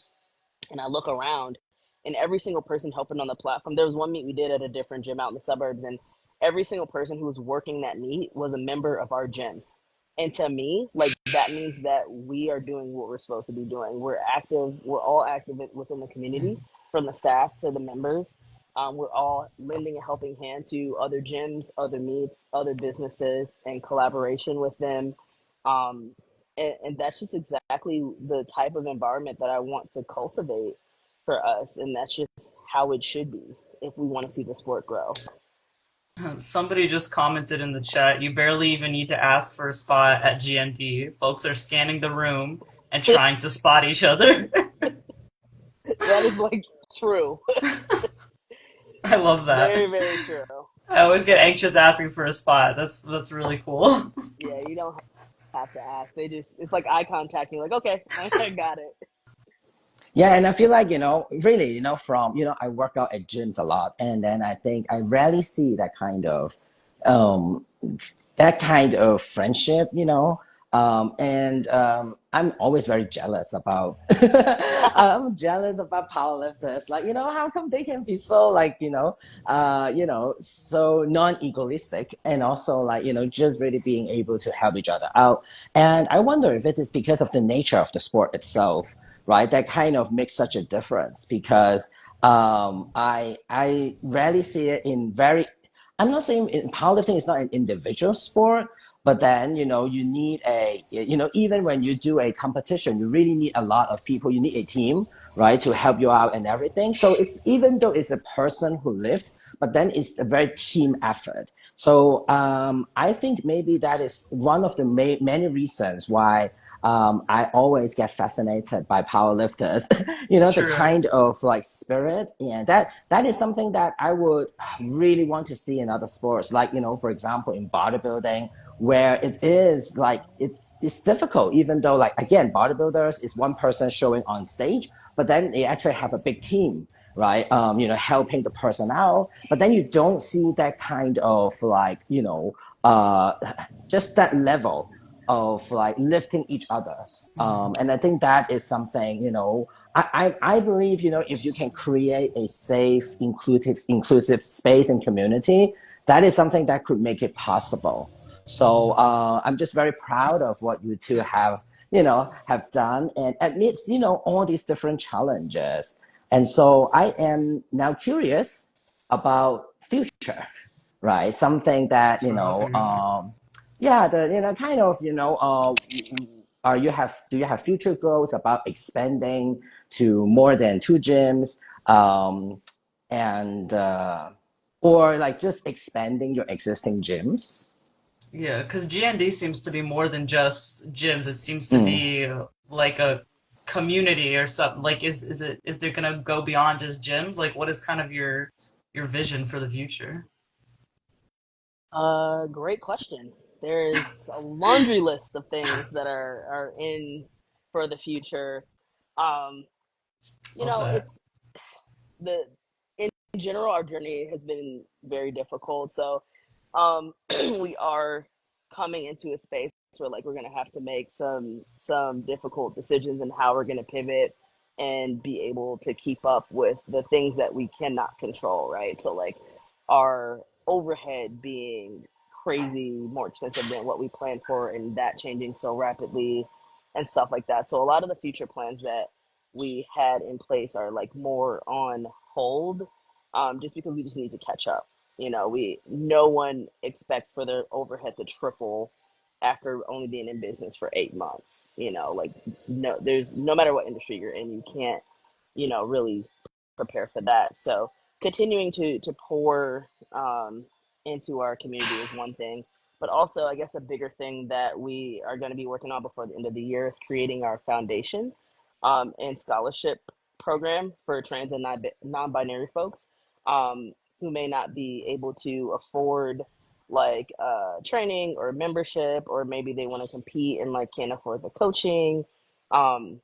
and I look around, and every single person helping on the platform. There was one meet we did at a different gym out in the suburbs, and every single person who was working that meet was a member of our gym. And to me, like that means that we are doing what we're supposed to be doing. We're active. We're all active within the community, from the staff to the members. We're all lending a helping hand to other gyms, other meets, other businesses, and collaboration with them. Um, and that's just exactly the type of environment that I want to cultivate for us. And that's just how it should be if we want to see the sport grow. Somebody just commented in the chat, you barely even need to ask for a spot at GND. Folks are scanning the room and trying to spot each other. That is like true. I love that. Very, very true. I always get anxious asking for a spot. That's really cool. Yeah, you don't have to ask. It's like eye contact. You're like, okay, I got it. Yeah, and I feel like, really, I work out at gyms a lot, and then I think I rarely see um, that kind of friendship, and I'm always very jealous about, I'm jealous about powerlifters. Like, how come they can be so like, so non-egoistic and also like, just really being able to help each other out. And I wonder if it is because of the nature of the sport itself, right? That kind of makes such a difference because I rarely see it in very. I'm not saying powerlifting is not an individual sport, but then you need even when you do a competition, you really need a lot of people. You need a team, right, to help you out and everything. So it's even though it's a person who lifts, but then it's a very team effort. So I think maybe that is one of the many reasons why I always get fascinated by powerlifters. It's The true. kind of like spirit, and that is something that I would really want to see in other sports. Like for example, in bodybuilding, where it is like it's difficult, even though like again, bodybuilders is one person showing on stage, but then they actually have a big team, right? Helping the person out, but then you don't see that kind of like uh, just that level of like lifting each other. And I think that is something, I believe, if you can create a safe, inclusive space and community, that is something that could make it possible. So I'm just very proud of what you two have done, and amidst all these different challenges. And so I am now curious about future, right? Something that That's what I was thinking next. yeah, the kind of are you have do you have future goals about expanding to more than two gyms, and or like just expanding your existing gyms? Yeah, because GND seems to be more than just gyms. It seems to Mm. be like a community or something. Like, is there gonna go beyond just gyms? Like, what is kind of your vision for the future? Great question. There's a laundry list of things that are in for the future. Um, Love that. it's the in general, our journey has been very difficult. So, we are coming into a space where like we're gonna have to make some difficult decisions in how we're gonna pivot and be able to keep up with the things that we cannot control, right? So like our overhead being crazy more expensive than what we planned for, and that changing so rapidly and stuff like that. So a lot of the future plans that we had in place are like more on hold, just because we just need to catch up. You know, we no one expects for their overhead to triple after only being in business for 8 months. You know, like no, there's no matter what industry you're in, you can't, really prepare for that. So continuing to pour into our community is one thing, but also I guess a bigger thing that we are going to be working on before the end of the year is creating our foundation and scholarship program for trans and non-binary folks who may not be able to afford like training or membership, or maybe they want to compete and like can't afford the coaching. Um,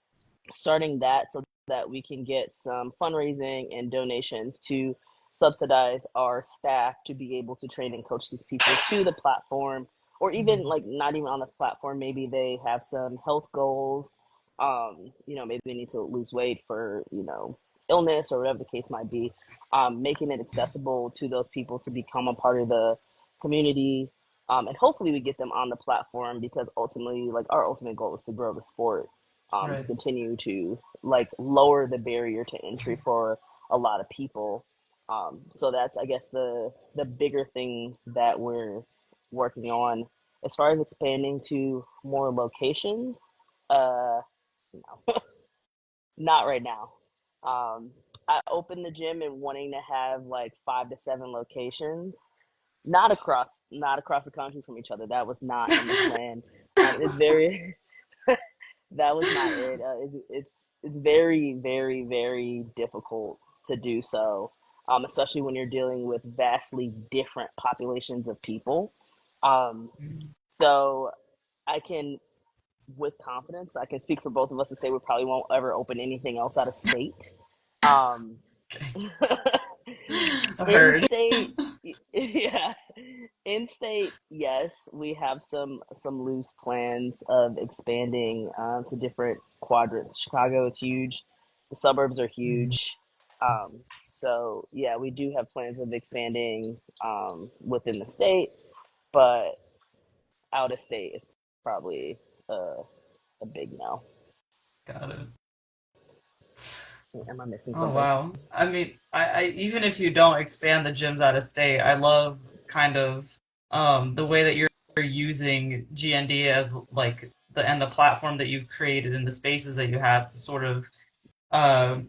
Starting that so that we can get some fundraising and donations to subsidize our staff to be able to train and coach these people to the platform, or even like not even on the platform. Maybe they have some health goals. Maybe they need to lose weight for, illness or whatever the case might be. Making it accessible to those people to become a part of the community. And hopefully we get them on the platform, because ultimately, like, our ultimate goal is to grow the sport, to Right. continue to like lower the barrier to entry for a lot of people. So that's, I guess, the bigger thing that we're working on. As far as expanding to more locations, uh, not right now. I opened the gym and wanting to have like 5 to 7 locations, not across the country from each other. That was not in the plan. It's very that was not it. It's very, very, very difficult to do so, especially when you're dealing with vastly different populations of people. Um, so I can, with confidence, I can speak for both of us to say we probably won't ever open anything else out of state. Um, in Heard. state, yeah. In state, yes, we have some loose plans of expanding to different quadrants. Chicago is huge. The suburbs are huge. Um, so yeah, we do have plans of expanding within the state, but out of state is probably a big no. Got it. Am I missing Oh something? wow. I mean, I even if you don't expand the gyms out of state, I love kind of the way that you're using GND as like the platform that you've created and the spaces that you have to sort of uh,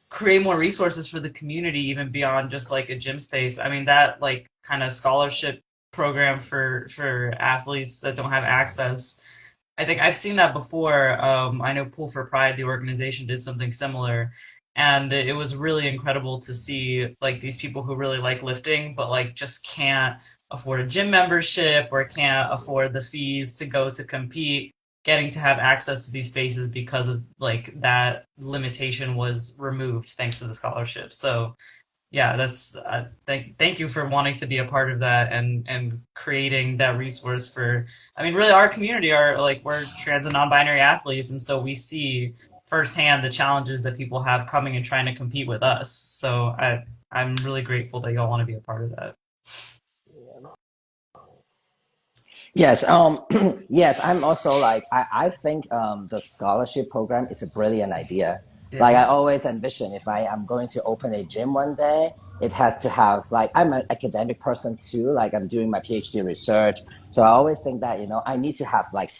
create more resources for the community even beyond just like a gym space. I mean that like kind of scholarship program for athletes that don't have access. I think I've seen that before. I know Pool for Pride, the organization, did something similar, and it was really incredible to see like these people who really like lifting, but like just can't afford a gym membership or can't afford the fees to go to compete, getting to have access to these spaces because of like that limitation was removed thanks to the scholarship. So yeah, that's thank you for wanting to be a part of that and creating that resource for. I mean, really, our community are like we're trans and non-binary athletes, and so we see firsthand the challenges that people have coming and trying to compete with us. So I'm really grateful that y'all want to be a part of that. Yes, yes, I'm also like, I think the scholarship program is a brilliant idea. Like, Yeah. I always envision if I am going to open a gym one day, it has to have, like, I'm an academic person too, like, I'm doing my PhD research. So I always think that, I need to have like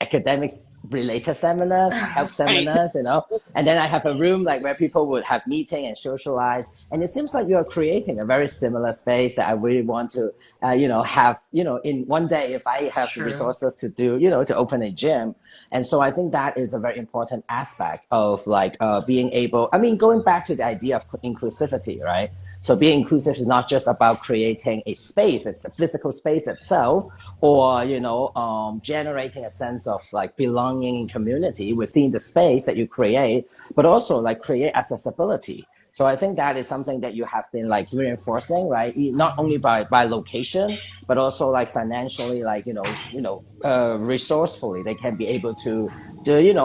academics related seminars, health Right. seminars, and then I have a room like where people would have meeting and socialize. And it seems like you're creating a very similar space that I really want to have, in one day, if I It's have the true. resources to do, to open a gym. And so I think that is a very important aspect of like being able, I mean, going back to the idea of inclusivity, right? So being inclusive is not just about creating a space, it's a physical space itself, or, generating a sense of like belonging in community within the space that you create, but also like create accessibility So I think that is something that you have been like reinforcing, right? Not only by location, but also like financially, like resourcefully, they can be able to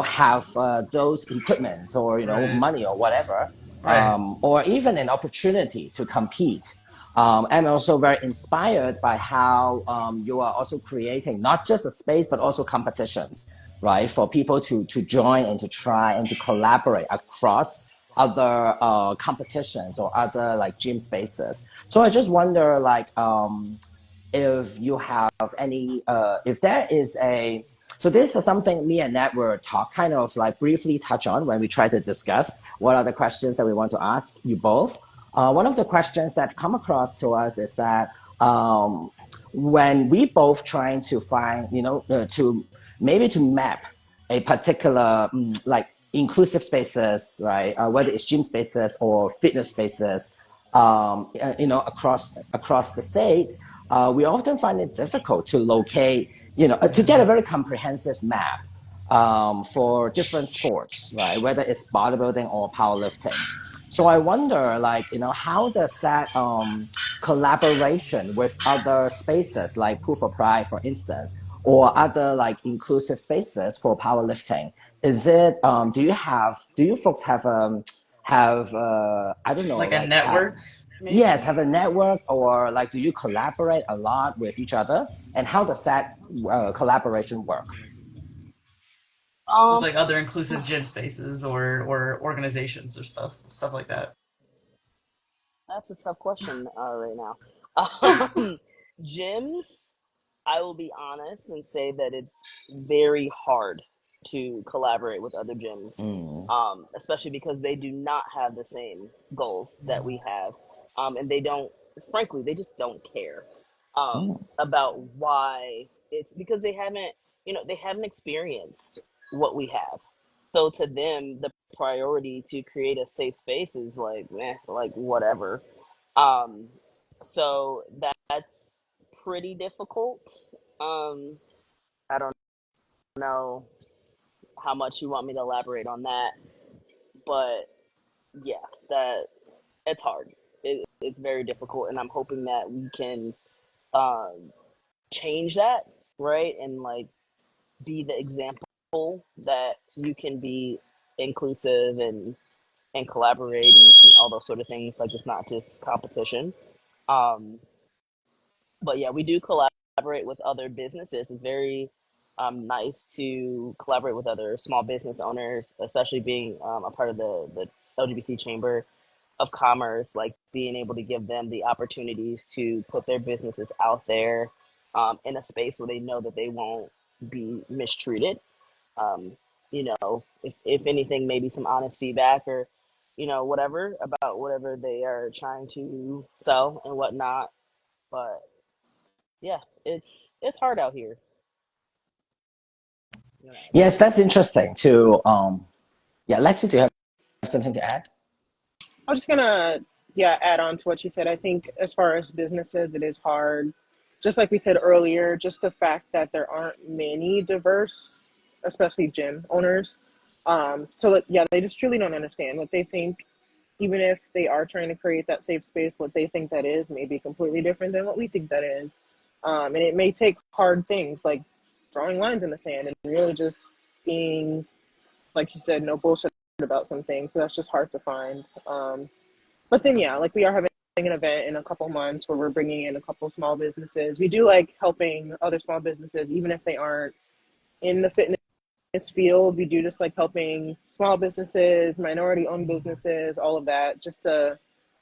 have those equipments or Right. money or whatever, Right. or even an opportunity to compete. I'm also very inspired by how you are also creating not just a space but also competitions, right? For people to join and to try and to collaborate across other competitions or other like gym spaces. So I just wonder like if you have any if there is a so this is something me and Nat were talk kind of like briefly touch on when we try to discuss what are the questions that we want to ask you both. One of the questions that come across to us is that when we both trying to find to maybe to map a particular like inclusive spaces, right? Whether it's gym spaces or fitness spaces, across the states, we often find it difficult to locate, to get a very comprehensive map for different sports, right? Whether it's bodybuilding or powerlifting. So I wonder, like, how does that collaboration with other spaces, like Proof of Pride, for instance, or other like inclusive spaces for powerlifting? Is it? Do you folks have I don't know, Like a like have network, maybe? yes, have a network, or like do you collaborate a lot with each other? And how does that collaboration work? With Um, like other inclusive gym spaces or organizations or stuff like that. that's a tough question right now. Gyms, I will be honest and say that it's very hard to collaborate with other gyms, Mm, especially because they do not have the same goals that we have, and they don't. Frankly, they just don't care mm. about why it's because they haven't experienced what we have. So to them, the priority to create a safe space is like, like whatever. Um, so that's pretty difficult. Um, I don't know how much you want me to elaborate on that, but yeah, that it's hard. It's very difficult, and I'm hoping that we can um, change that, right? And like be the example that you can be inclusive and collaborate and all those sort of things. Like it's not just competition. Um, but yeah, we do collaborate with other businesses. It's very nice to collaborate with other small business owners, especially being a part of the LGBT Chamber of Commerce, like being able to give them the opportunities to put their businesses out there in a space where they know that they won't be mistreated. Um, if anything, maybe some honest feedback or, whatever about whatever they are trying to sell and whatnot. But yeah, it's hard out here. You know. Yes, that's interesting too. Yeah, Lexi, do you have something to add? I was just gonna, yeah, add on to what you said. I think as far as businesses, it is hard. Just like we said earlier, just the fact that there aren't many diverse, especially gym owners. So that, yeah, they just truly don't understand what they think. Even if they are trying to create that safe space, what they think that is may be completely different than what we think that is. And it may take hard things like drawing lines in the sand and really just being, like you said, no bullshit about some things. So that's just hard to find. But then, yeah, like we are having an event in a couple months where we're bringing in a couple small businesses. We do like helping other small businesses, even if they aren't in the fitness field. We do just like helping small businesses, minority owned businesses, all of that, just to,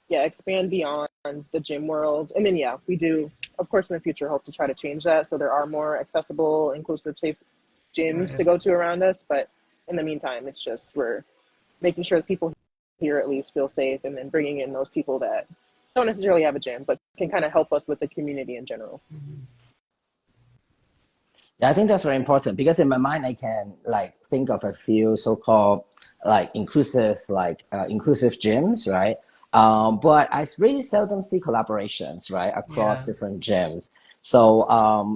yeah, expand beyond the gym world. And then, yeah, we do, of course, in the future, hope to try to change that so there are more accessible, inclusive, safe gyms to Right. go to around us. But in the meantime, it's just we're making sure that people here at least feel safe, and then bringing in those people that don't necessarily have a gym but can kind of help us with the community in general. Mhm. Yeah, I think that's very important because in my mind I can like think of a few so-called like inclusive gyms, right? But I really seldom see collaborations, right, across Yeah. different gyms. So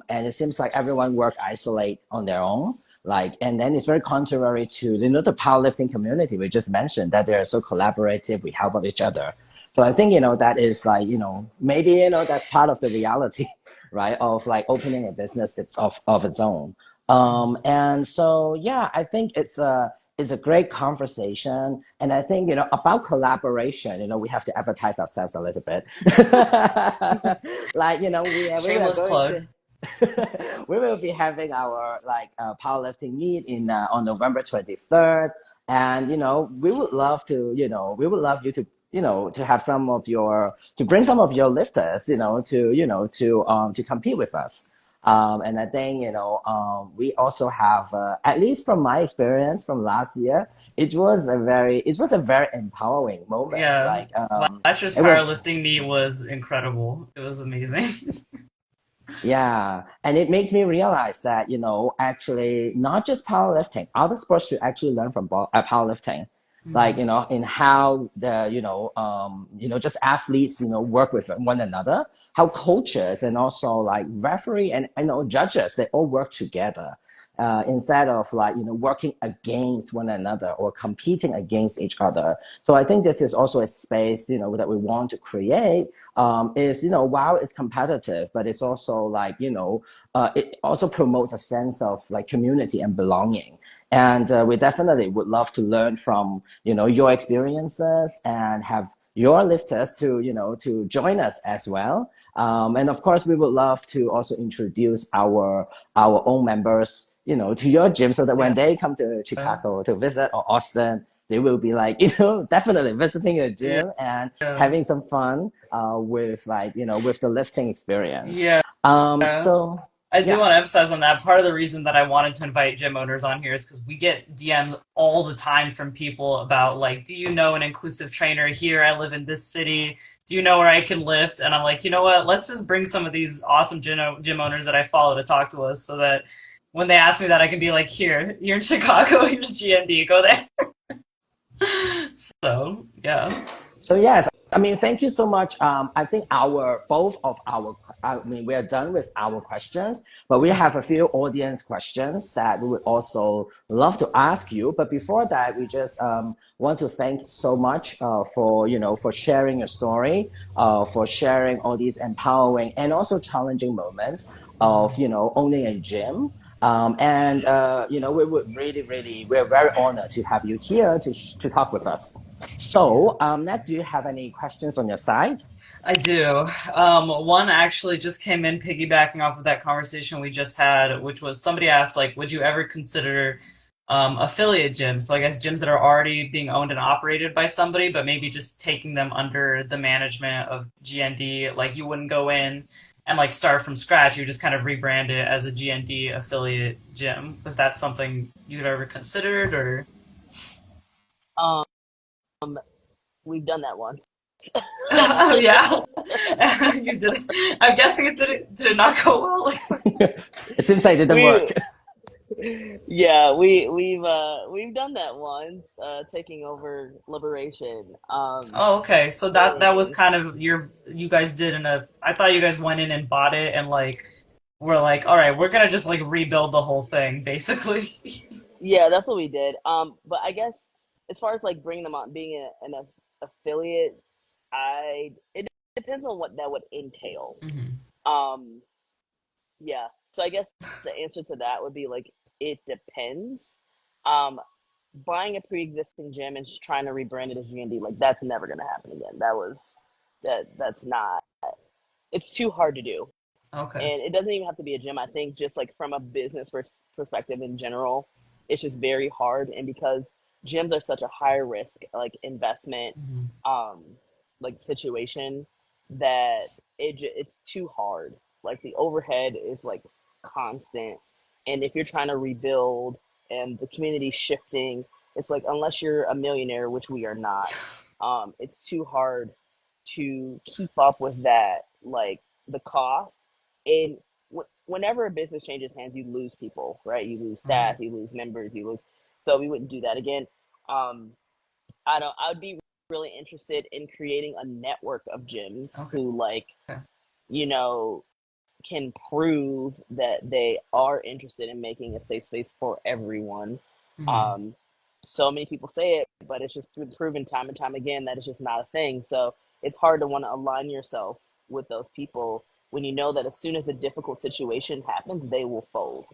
and it seems like everyone work isolate on their own. Like, and then it's very contrary to, you know, the powerlifting community we just mentioned, that they're so collaborative, we help out each other. So I think, you know, that is like, you know, maybe, you know, that's part of the reality, right, of like opening a business that's of its own. And so, yeah, I think it's a great conversation. And I think, you know, about collaboration, you know, we have to advertise ourselves a little bit. Like, you know, we are Shameless going plug. to, we will be having our like powerlifting meet in on November 23rd. And, you know, we would love to, you know, we would love you to, you know, to have some of your, to bring some of your lifters, you know, to compete with us. And I think, you know, we also have, at least from my experience from last year, it was a very empowering moment. Yeah, Like, last year's it was, powerlifting meet was incredible. It was amazing. yeah. And it makes me realize that, you know, actually not just powerlifting, other sports should actually learn from powerlifting. Like, Mhm. you know, in how you know, just athletes, you know, work with one another, how coaches and also like referee and, you know, judges, they all work together. Instead of like, you know, working against one another or competing against each other. So I think this is also a space, you know, that we want to create, is, you know, while it's competitive, but it's also like, you know, it also promotes a sense of like community and belonging. And we definitely would love to learn from, you know, your experiences and have your lifters to, you know, to join us as well. And of course, we would love to also introduce our own members, you know, to your gym so that when Yeah. they come to Chicago to visit or Austin, they will be like, you know, definitely visiting your Yeah. gym and Yeah. having some fun with like, you know, with the lifting experience. Yeah. So I do yeah. want to emphasize on that. Part of the reason that I wanted to invite gym owners on here is because we get DMs all the time from people about like, do you know an inclusive trainer here? I live in this city. Do you know where I can lift? And I'm like, you know what? Let's just bring some of these awesome gym owners that I follow to talk to us so that when they ask me that, I can be like, here, you're in Chicago, here's GND, go there. So, yeah. So yes, I mean, thank you so much. I think both of our, I mean, we are done with our questions, but we have a few audience questions that we would also love to ask you. But before that, we just want to thank so much for, you know, for sharing your story, for sharing all these empowering and also challenging moments of, you know, owning a gym. And you know, we would we're very honored to have you here to talk with us. So, Nat, do you have any questions on your side? I do. One actually just came in piggybacking off of that conversation we just had, which was somebody asked, like, would you ever consider affiliate gyms? So I guess gyms that are already being owned and operated by somebody, but maybe just taking them under the management of GND. Like you wouldn't go in and like start from scratch. You just kind of rebrand it as a GND affiliate gym. Was that something you'd ever considered or? Um, we've done that once. Oh yeah, you did. I'm guessing did it not go well? It seems like it didn't work. we Yeah, we've done that once, taking over Liberation. Oh, okay. So that was And kind of you guys did I thought you guys went in and bought it and like we're like, all right, we're gonna just like rebuild the whole thing, basically. yeah, that's what we did. But I guess as far as like bringing them on, being affiliate, it depends on what that would entail. Hmm. Um, yeah. So I guess the answer to that would be like it depends. Um, Buying a pre-existing gym and just trying to rebrand it as GND, like that's never gonna happen again. That's not. It's too hard to do, Okay. and it doesn't even have to be a gym. I think just like from a business perspective in general, it's just very hard. And because gyms are such a high risk like investment, Hmm. um, like situation, that it's too hard. Like the overhead is like constant, and if you're trying to rebuild and the community shifting, it's like unless you're a millionaire, which we are not, it's too hard to keep up with that, like the cost. And whenever a business changes hands, you lose people, right? You lose Hmm. staff, you lose members, you lose. So we wouldn't do that again. Um, I don't. I would be really interested in creating a network of gyms Okay. who like, you know, can prove that they are interested in making a safe space for everyone. Mhm. Um, so many people say it, but it's just been proven time and time again that it's just not a thing. So it's hard to want to align yourself with those people when you know that as soon as a difficult situation happens, they will fold.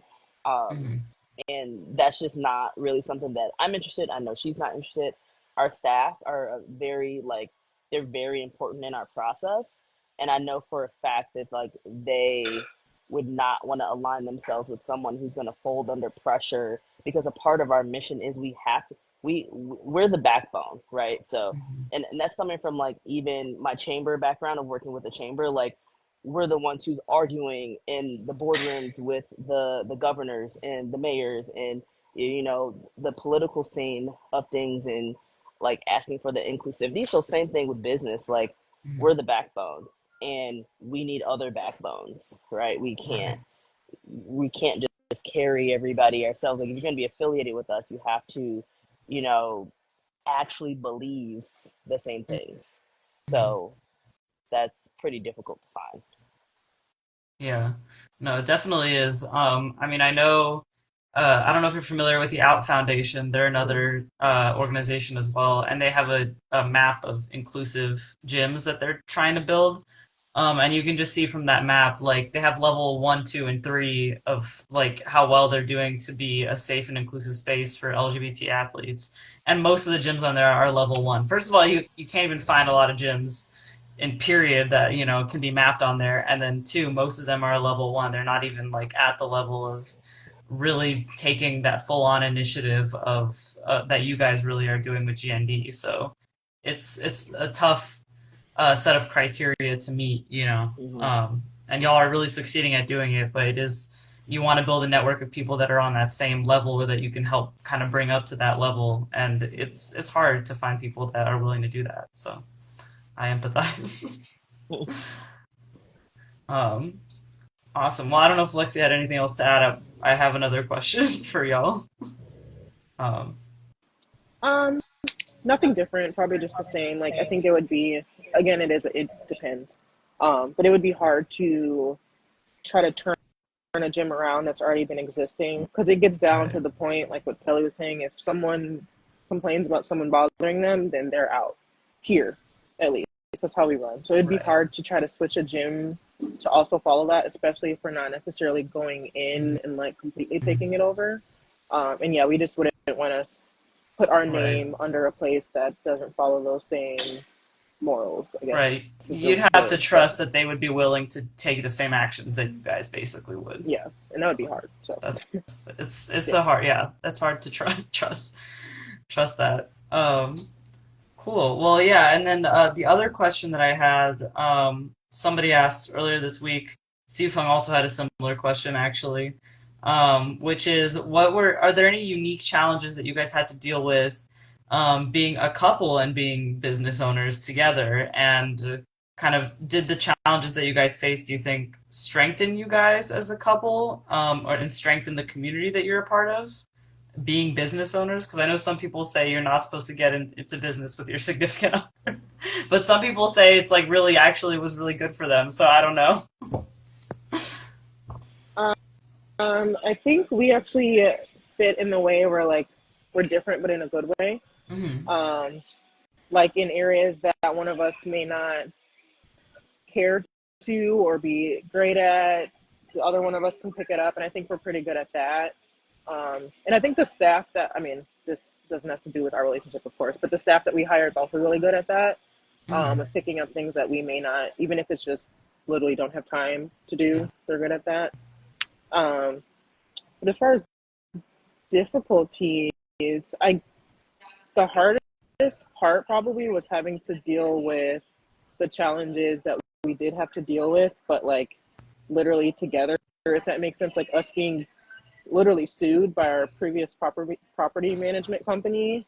Um, Mhm. and that's just not really something that I'm interested. I know she's not interested. Our staff are very like they're very important in our process, and I know for a fact that like they would not want to align themselves with someone who's going to fold under pressure, because a part of our mission is we're the backbone, right? So Mhm. and that's coming from like even my chamber background of working with the chamber. Like we're the ones who's arguing in the boardrooms with the governors and the mayors and the political scene of things, and like asking for the inclusivity. So same thing with business. Like Mhm. we're the backbone, and we need other backbones, right? Right. We can't just carry everybody ourselves. Like if you're going to be affiliated with us, you have to, you know, actually believe the same things. Mhm. So that's pretty difficult to find. Yeah. No, it definitely is. I mean, I know, I don't know if you're familiar with the Out Foundation. They're another organization as well, and they have a map of inclusive gyms that they're trying to build. And you can just see from that map, like they have level one, two, and three of like how well they're doing to be a safe and inclusive space for LGBT athletes. And most of the gyms on there are level one. First of all, you can't even find a lot of gyms in period that can be mapped on there. And then two, most of them are level one. They're not even like at the level of really taking that full on initiative of that you guys really are doing with GND. So it's a tough set of criteria to meet. Hmm. And y'all are really succeeding at doing it, but it is you want to build a network of people that are on that same level that you can help kind of bring up to that level, and it's hard to find people that are willing to do that. So I empathize. um, awesome. Well, I don't know if Lexi had anything else to add. I have another question for y'all. Um, Um, Nothing different, probably just the same. Like I think it would be again, it depends. But it would be hard to try to turn a gym around that's already been existing, because it gets down right. to the point like what Kelly was saying. If someone complains about someone bothering them, then they're out. Here, at least that's how we run. So it'd be Right. hard to try to switch a gym to also follow that, especially if we're not necessarily going in and like completely taking Mhm. it over. And yeah, we just wouldn't want to put our Right. name under a place that doesn't follow those same morals, I guess Right. is the You'd have to word. But trust that they would be willing to take the same actions that you guys basically would. yeah, and that would be hard. So That's it's yeah. a hard, yeah, that's hard to trust that. Cool. Well, yeah, and then the other question that I had, somebody asked earlier this week. Sifung also had a similar question actually, which is, are there any unique challenges that you guys had to deal with, being a couple and being business owners together, and kind of did the challenges that you guys faced, do you think, strengthen you guys as a couple, or and strengthen the community that you're a part of? Being business owners, because I know some people say you're not supposed to get into business with your significant other, but some people say it's like really actually was really good for them. So I don't know. I think we actually fit in the way where like we're different, but in a good way. Hmm. Um, like in areas that one of us may not care to or be great at, the other one of us can pick it up, and I think we're pretty good at that. And I think the staff that I mean, this doesn't have to do with our relationship, of course, but the staff that we hire is also really good at that. Hmm. Of picking up things that we may not, even if it's just literally don't have time to Yeah. do, they're good at that. Um, but as far as difficulties, I the hardest part probably was having to deal with the challenges that we did have to deal with, but like literally together, if that makes sense. Like us being literally sued by our previous property management company,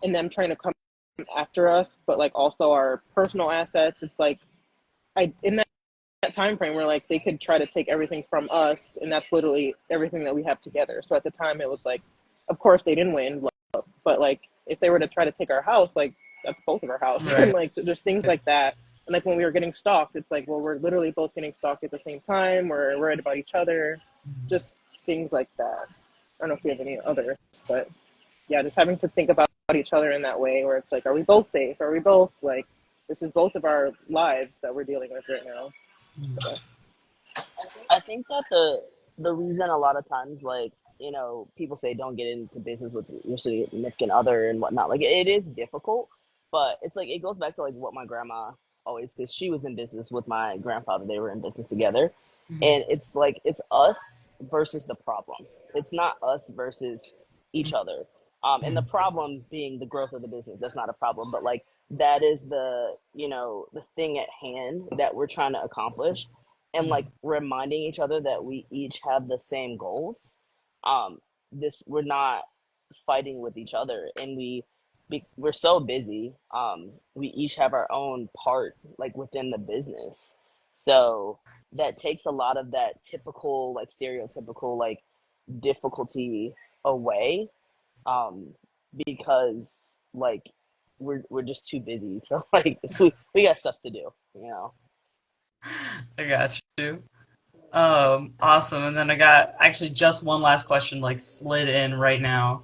and them trying to come after us, but like also our personal assets. It's like I in that time frame where like they could try to take everything from us, and that's literally everything that we have together. So at the time it was like, of course they didn't win, but like if they were to try to take our house, like that's both of our house. And Right. like there's things like that And like when we were getting stalked, it's like, well, we're literally both getting stalked at the same time. We're worried about each other, just things like that. I don't know if we have any others, but yeah, just having to think about each other in that way where it's like, are we both safe? Are we both like, this is both of our lives that we're dealing with right now. So, I think that the reason a lot of times, like, people say don't get into business with your significant other and whatnot, like it is difficult, but it's like it goes back to like what my grandma always, because she was in business with my grandfather, they were in business together, and it's like it's us versus the problem. It's not us versus each other. And the problem being the growth of the business, that's not a problem, but like that is the thing at hand that we're trying to accomplish, and like reminding each other that we each have the same goals. This We're not fighting with each other, and we're so busy. We each have our own part like within the business, so that takes a lot of that typical like stereotypical like difficulty away, um because like we're just too busy to like we got stuff to do. I got you. Awesome. And then I got actually just one last question, like slid in right now.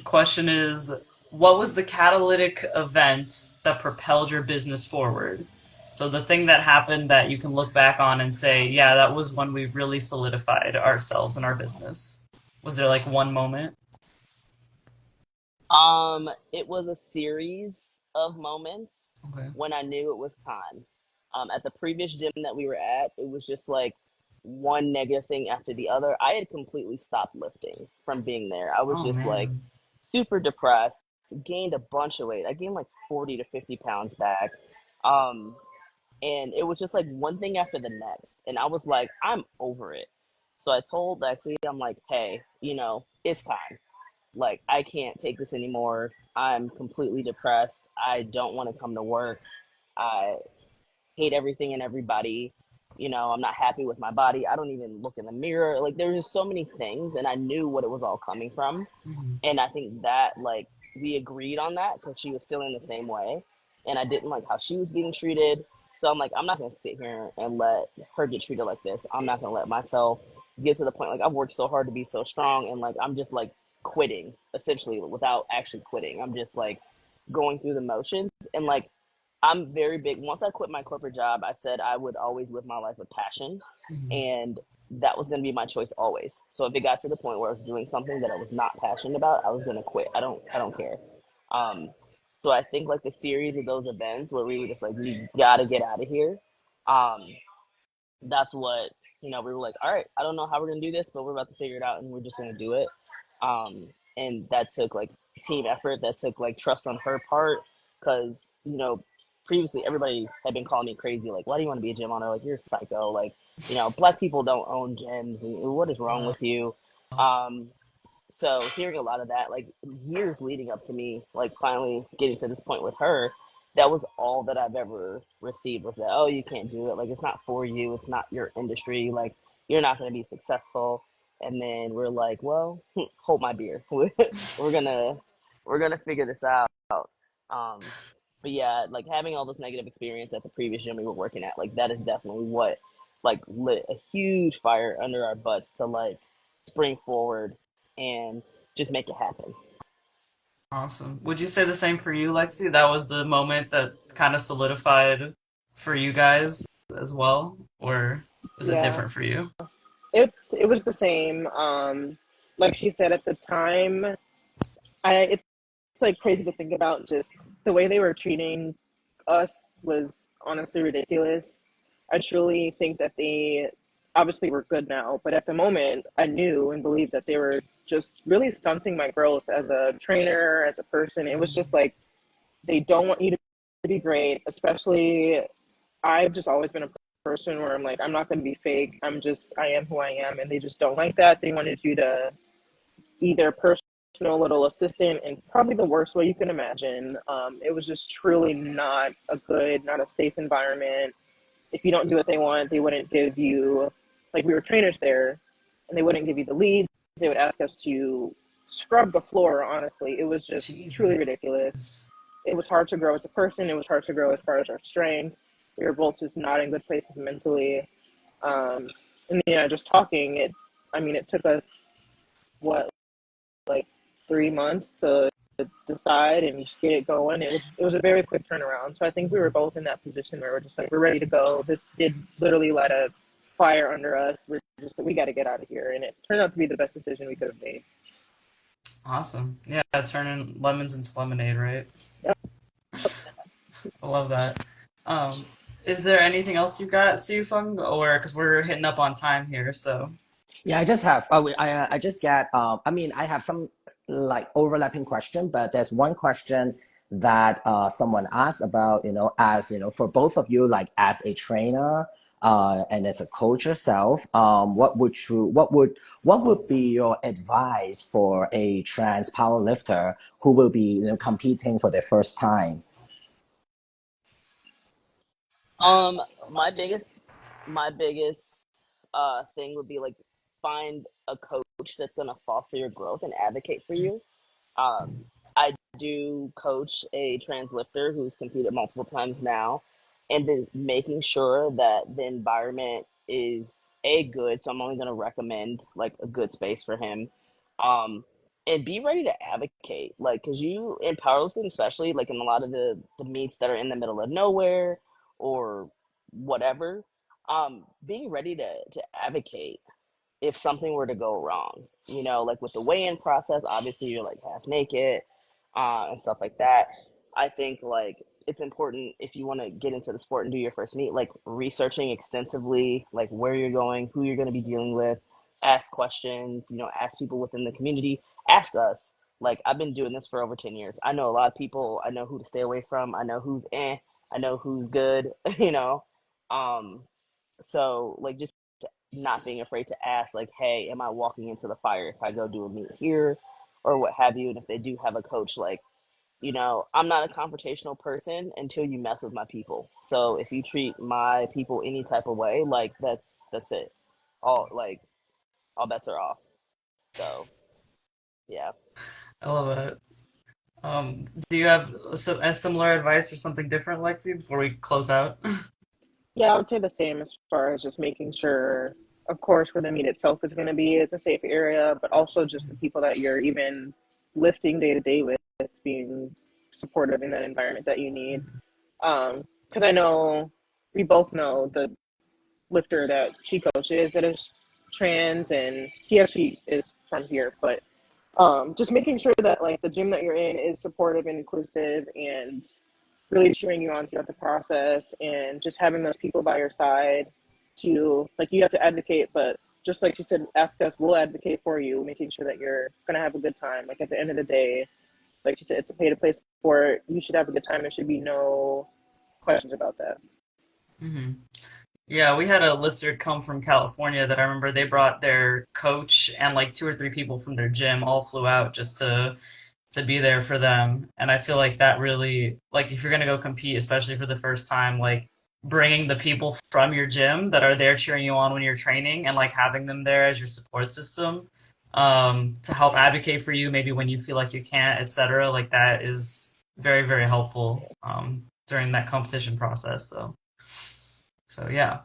Question is, what was the catalytic event that propelled your business forward? So the thing that happened that you can look back on and say, yeah, that was when we really solidified ourselves and our business. Was there like one moment? It was a series of moments Okay. when I knew it was time. At the previous gym that we were at, it was just like one negative thing after the other. I had completely stopped lifting from being there. I was Oh just like man. super depressed, gained a bunch of weight. I gained like 40 to 50 pounds back. Um, and it was just like one thing after the next. And I was like, I'm over it. So I told Lexi, I'm like, hey, it's time. Like, I can't take this anymore. I'm completely depressed. I don't want to come to work. I hate everything and everybody. I'm not happy with my body. I don't even look in the mirror. Like, there were just so many things, and I knew what it was all coming from. Mhm. And I think that, like, we agreed on that because she was feeling the same way. And I didn't like how she was being treated. So I'm like, I'm not going to sit here and let her get treated like this. I'm not going to let myself get to the point. Like, I've worked so hard to be so strong. And, like, I'm just, like, quitting, essentially, without actually quitting. I'm just, like, going through the motions. And, like, I'm very big. Once I quit my corporate job, I said I would always live my life with passion, Mhm. and that was going to be my choice always. So if it got to the point where I was doing something that I was not passionate about, I was going to quit. I don't care. Um, so I think like the series of those events where we were just like, we gotta get out of here. Um, that's what we were like, all right, I don't know how we're gonna do this, but we're about to figure it out, and we're just gonna do it. And that took like team effort, that took like trust on her part, because previously everybody had been calling me crazy, like, why do you want to be a gym owner, like you're a psycho, like black people don't own gyms, and what is wrong Wow. with you. Um so hearing a lot of that, like years leading up to me, like finally getting to this point with her, that was all that I've ever received, was that, oh, you can't do it. Like, it's not for you. It's not your industry. Like, you're not going to be successful. And then we're like, well, hold my beer. we're gonna we're gonna figure this out. Um, but yeah, like having all this negative experience at the previous gym we were working at, like that is definitely what like lit a huge fire under our butts to like spring forward and just make it happen. Awesome. Would you say the same for you, Lexi? That was the moment that kind of solidified for you guys as well, or was it yeah, different for you? it was the same. Like she said at the time, it's like crazy to think about. Just the way they were treating us was honestly ridiculous. I truly think that they obviously were good now, but at the moment, I knew and believed that they were just really stunting my growth as a trainer, as a person. It was just like they don't want you to be great, especially I've just always been a person where I'm like, I'm not going to be fake. I am who I am. And they just don't like that. They wanted you to either personal little assistant in probably the worst way you can imagine. It was just truly not a good, not a safe environment. If you don't do what they want, they wouldn't give you, like we were trainers there, and they wouldn't give you the leads. They would ask us to scrub the floor, honestly. It was just truly Jesus. ridiculous. it was hard to grow as a person. It was hard to grow as far as our strength. We were both just not in good places mentally. And yeah, just talking, it took us what, like 3 months to decide and get it going. It was a very quick turnaround. So I think we were both in that position where we're just like, we're ready to go. This did literally light a fire under us. We're just like, we got to get out of here. And it turned out to be the best decision we could have made. Awesome. Yeah, turning lemons into lemonade, right? Yep. I love that. Um, is there anything else you got, Fung? Or because we're hitting up on time here, so. Yeah, I just have. I just get. I have some like overlapping question, but there's one question that someone asked about. As for both of you, like as a trainer, and as a coach yourself, what would be your advice for a trans power lifter who will be competing for their first time? Um, my biggest my biggest thing would be like find a coach that's gonna foster your growth and advocate for you. Um, I do coach a trans lifter who's competed multiple times now, and then making sure that the environment is a good. So I'm only going to recommend like a good space for him, um, and be ready to advocate. Like, cause you in powerlifting, especially like in a lot of the meets that are in the middle of nowhere or whatever, being ready to advocate if something were to go wrong, like with the weigh-in process, obviously you're like half naked, and stuff like that. I think like it's important if you want to get into the sport and do your first meet, like researching extensively, like where you're going, who you're going to be dealing with, ask questions, ask people within the community, ask us. Like I've been doing this for over 10 years. I know a lot of people. I know who to stay away from. I know who's I know who's good, Um, so like just not being afraid to ask like, hey, am I walking into the fire if I go do a meet here or what have you? And if they do have a coach, like, I'm not a confrontational person until you mess with my people. So if you treat my people any type of way, like that's it. All bets are off. So yeah. I love that. Do you have a similar advice or something different, Lexi, before we close out? Yeah, I would say the same as far as just making sure, of course, where the meet itself is going to be, it's a safe area, but also just the people that you're even lifting day to day with being supportive in that environment that you need. Because I know we both know the lifter that she coaches that is trans, and he actually is from here, but just making sure that like the gym that you're in is supportive and inclusive and really cheering you on throughout the process, and just having those people by your side to, like, you have to advocate, but just like you said, ask us, we'll advocate for you, making sure that you're going to have a good time. Like at the end of the day, like you said, it's a pay to play sport. You should have a good time. There should be no questions about that. Hmm. Yeah, we had a lifter come from California that I remember they brought their coach and like two or three people from their gym all flew out just to be there for them. And I feel like that really, like if you're gonna go compete, especially for the first time, like bringing the people from your gym that are there cheering you on when you're training and like having them there as your support system, to help advocate for you, maybe when you feel like you can't, etc. Like that is very, very helpful, during that competition process. So yeah.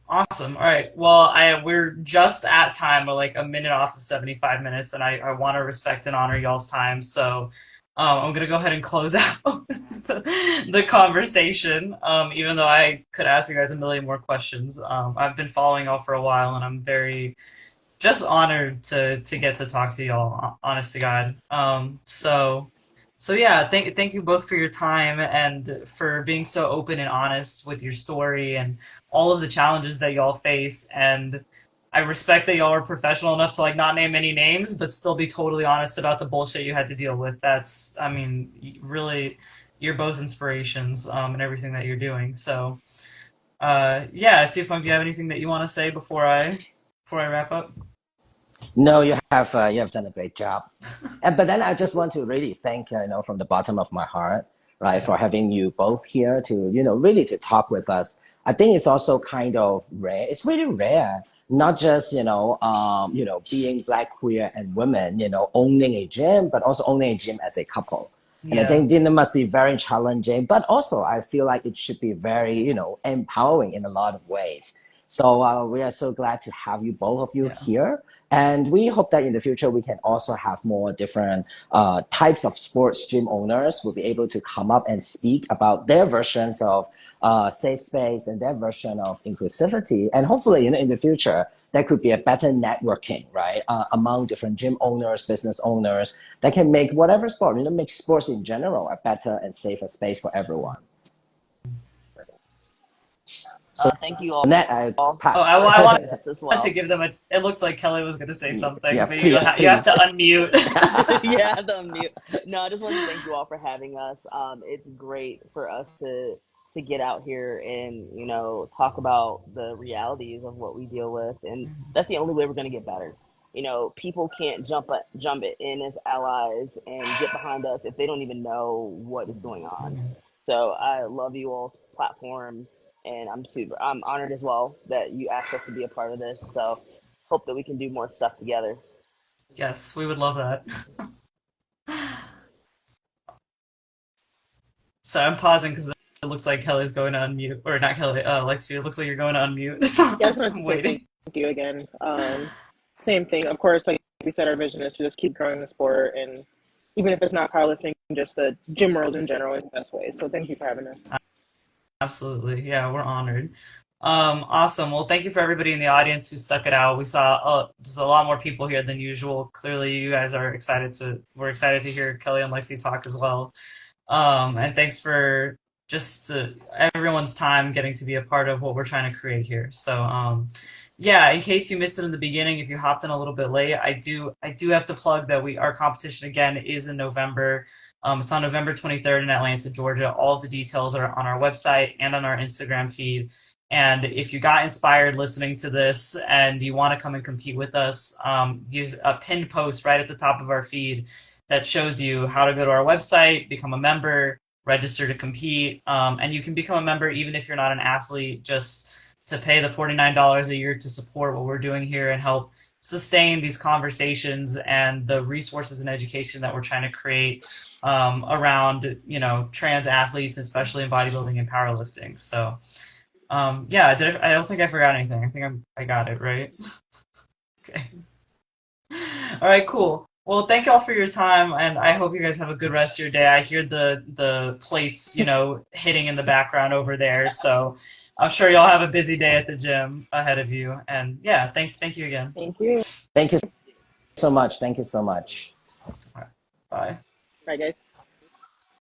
Awesome. All right. Well, we're just at time. We're like a minute off of 75 minutes, and I want to respect and honor y'all's time. So, I'm gonna go ahead and close out the conversation. Even though I could ask you guys a million more questions. I've been following y'all for a while, and I'm very just honored to get to talk to y'all. Honest to God. So yeah, thank you both for your time and for being so open and honest with your story and all of the challenges that y'all face. And I respect that y'all are professional enough to like not name any names, but still be totally honest about the bullshit you had to deal with. That's, I mean, really, you're both inspirations, and everything that you're doing. So, yeah, Fung, do you have anything that you want to say before I wrap up? No, you have done a great job. But then I just want to really thank from the bottom of my heart, right, for having you both here to really to talk with us. I think it's also kind of rare. It's really rare, not just being Black, queer, and women, owning a gym, but also owning a gym as a couple. And I Yeah, think dinner must be very challenging, but also I feel like it should be very, empowering in a lot of ways. So we are so glad to have you, both of you yeah, here. And we hope that in the future we can also have more different types of sports gym owners will be able to come up and speak about their versions of safe space and their version of inclusivity. And hopefully, in the future, there could be a better networking, right, among different gym owners, business owners that can make whatever sport, make sports in general a better and safer space for everyone. So, Thank you all. Nat, I, Oh, I wanted Yes, as well. to give them a. It looked like Kelly was going to say something, yeah, but please, you have please. to unmute. Yeah, the unmute. No, I just want to thank you all for having us. It's great for us to get out here and talk about the realities of what we deal with, and that's the only way we're going to get better. People can't jump in as allies and get behind us if they don't even know what is going on. So I love you all's platform, and I'm honored as well that you asked us to be a part of this. So hope that we can do more stuff together. Yes, we would love that. So I'm pausing because it looks like Kelly's going to unmute, or not Kelly, Lexi. It looks like you're going to unmute. So Yeah, I just wanted to I'm say waiting. thank you again. Same thing. Of course, like we said, our vision is to just keep growing the sport, and even if it's not powerlifting, just the gym world in general is the best way. So thank you for having us. Absolutely. Yeah, we're honored. Awesome. Well, thank you for everybody in the audience who stuck it out. We saw just a lot more people here than usual. Clearly, you guys are we're excited to hear Kelly and Lexi talk as well. And thanks for everyone's time getting to be a part of what we're trying to create here. So, yeah, in case you missed it in the beginning, if you hopped in a little bit late, I do have to plug that our competition again is in November. It's on November 23rd in Atlanta, Georgia. All of the details are on our website and on our Instagram feed. And if you got inspired listening to this and you want to come and compete with us, use a pinned post right at the top of our feed that shows you how to go to our website, become a member, register to compete, and you can become a member even if you're not an athlete, just to pay the $49 a year to support what we're doing here and help sustain these conversations and the resources and education that we're trying to create around trans athletes, especially in bodybuilding and powerlifting. So yeah, I don't think I forgot anything. I think I got it right. Okay. All right, cool. Well, thank you all for your time, and I hope you guys have a good rest of your day. I hear the plates, hitting in the background over there, so I'm sure y'all have a busy day at the gym ahead of you. And yeah, thank you again. Thank you. Thank you so much. Thank you so much. All right, bye. Bye, guys.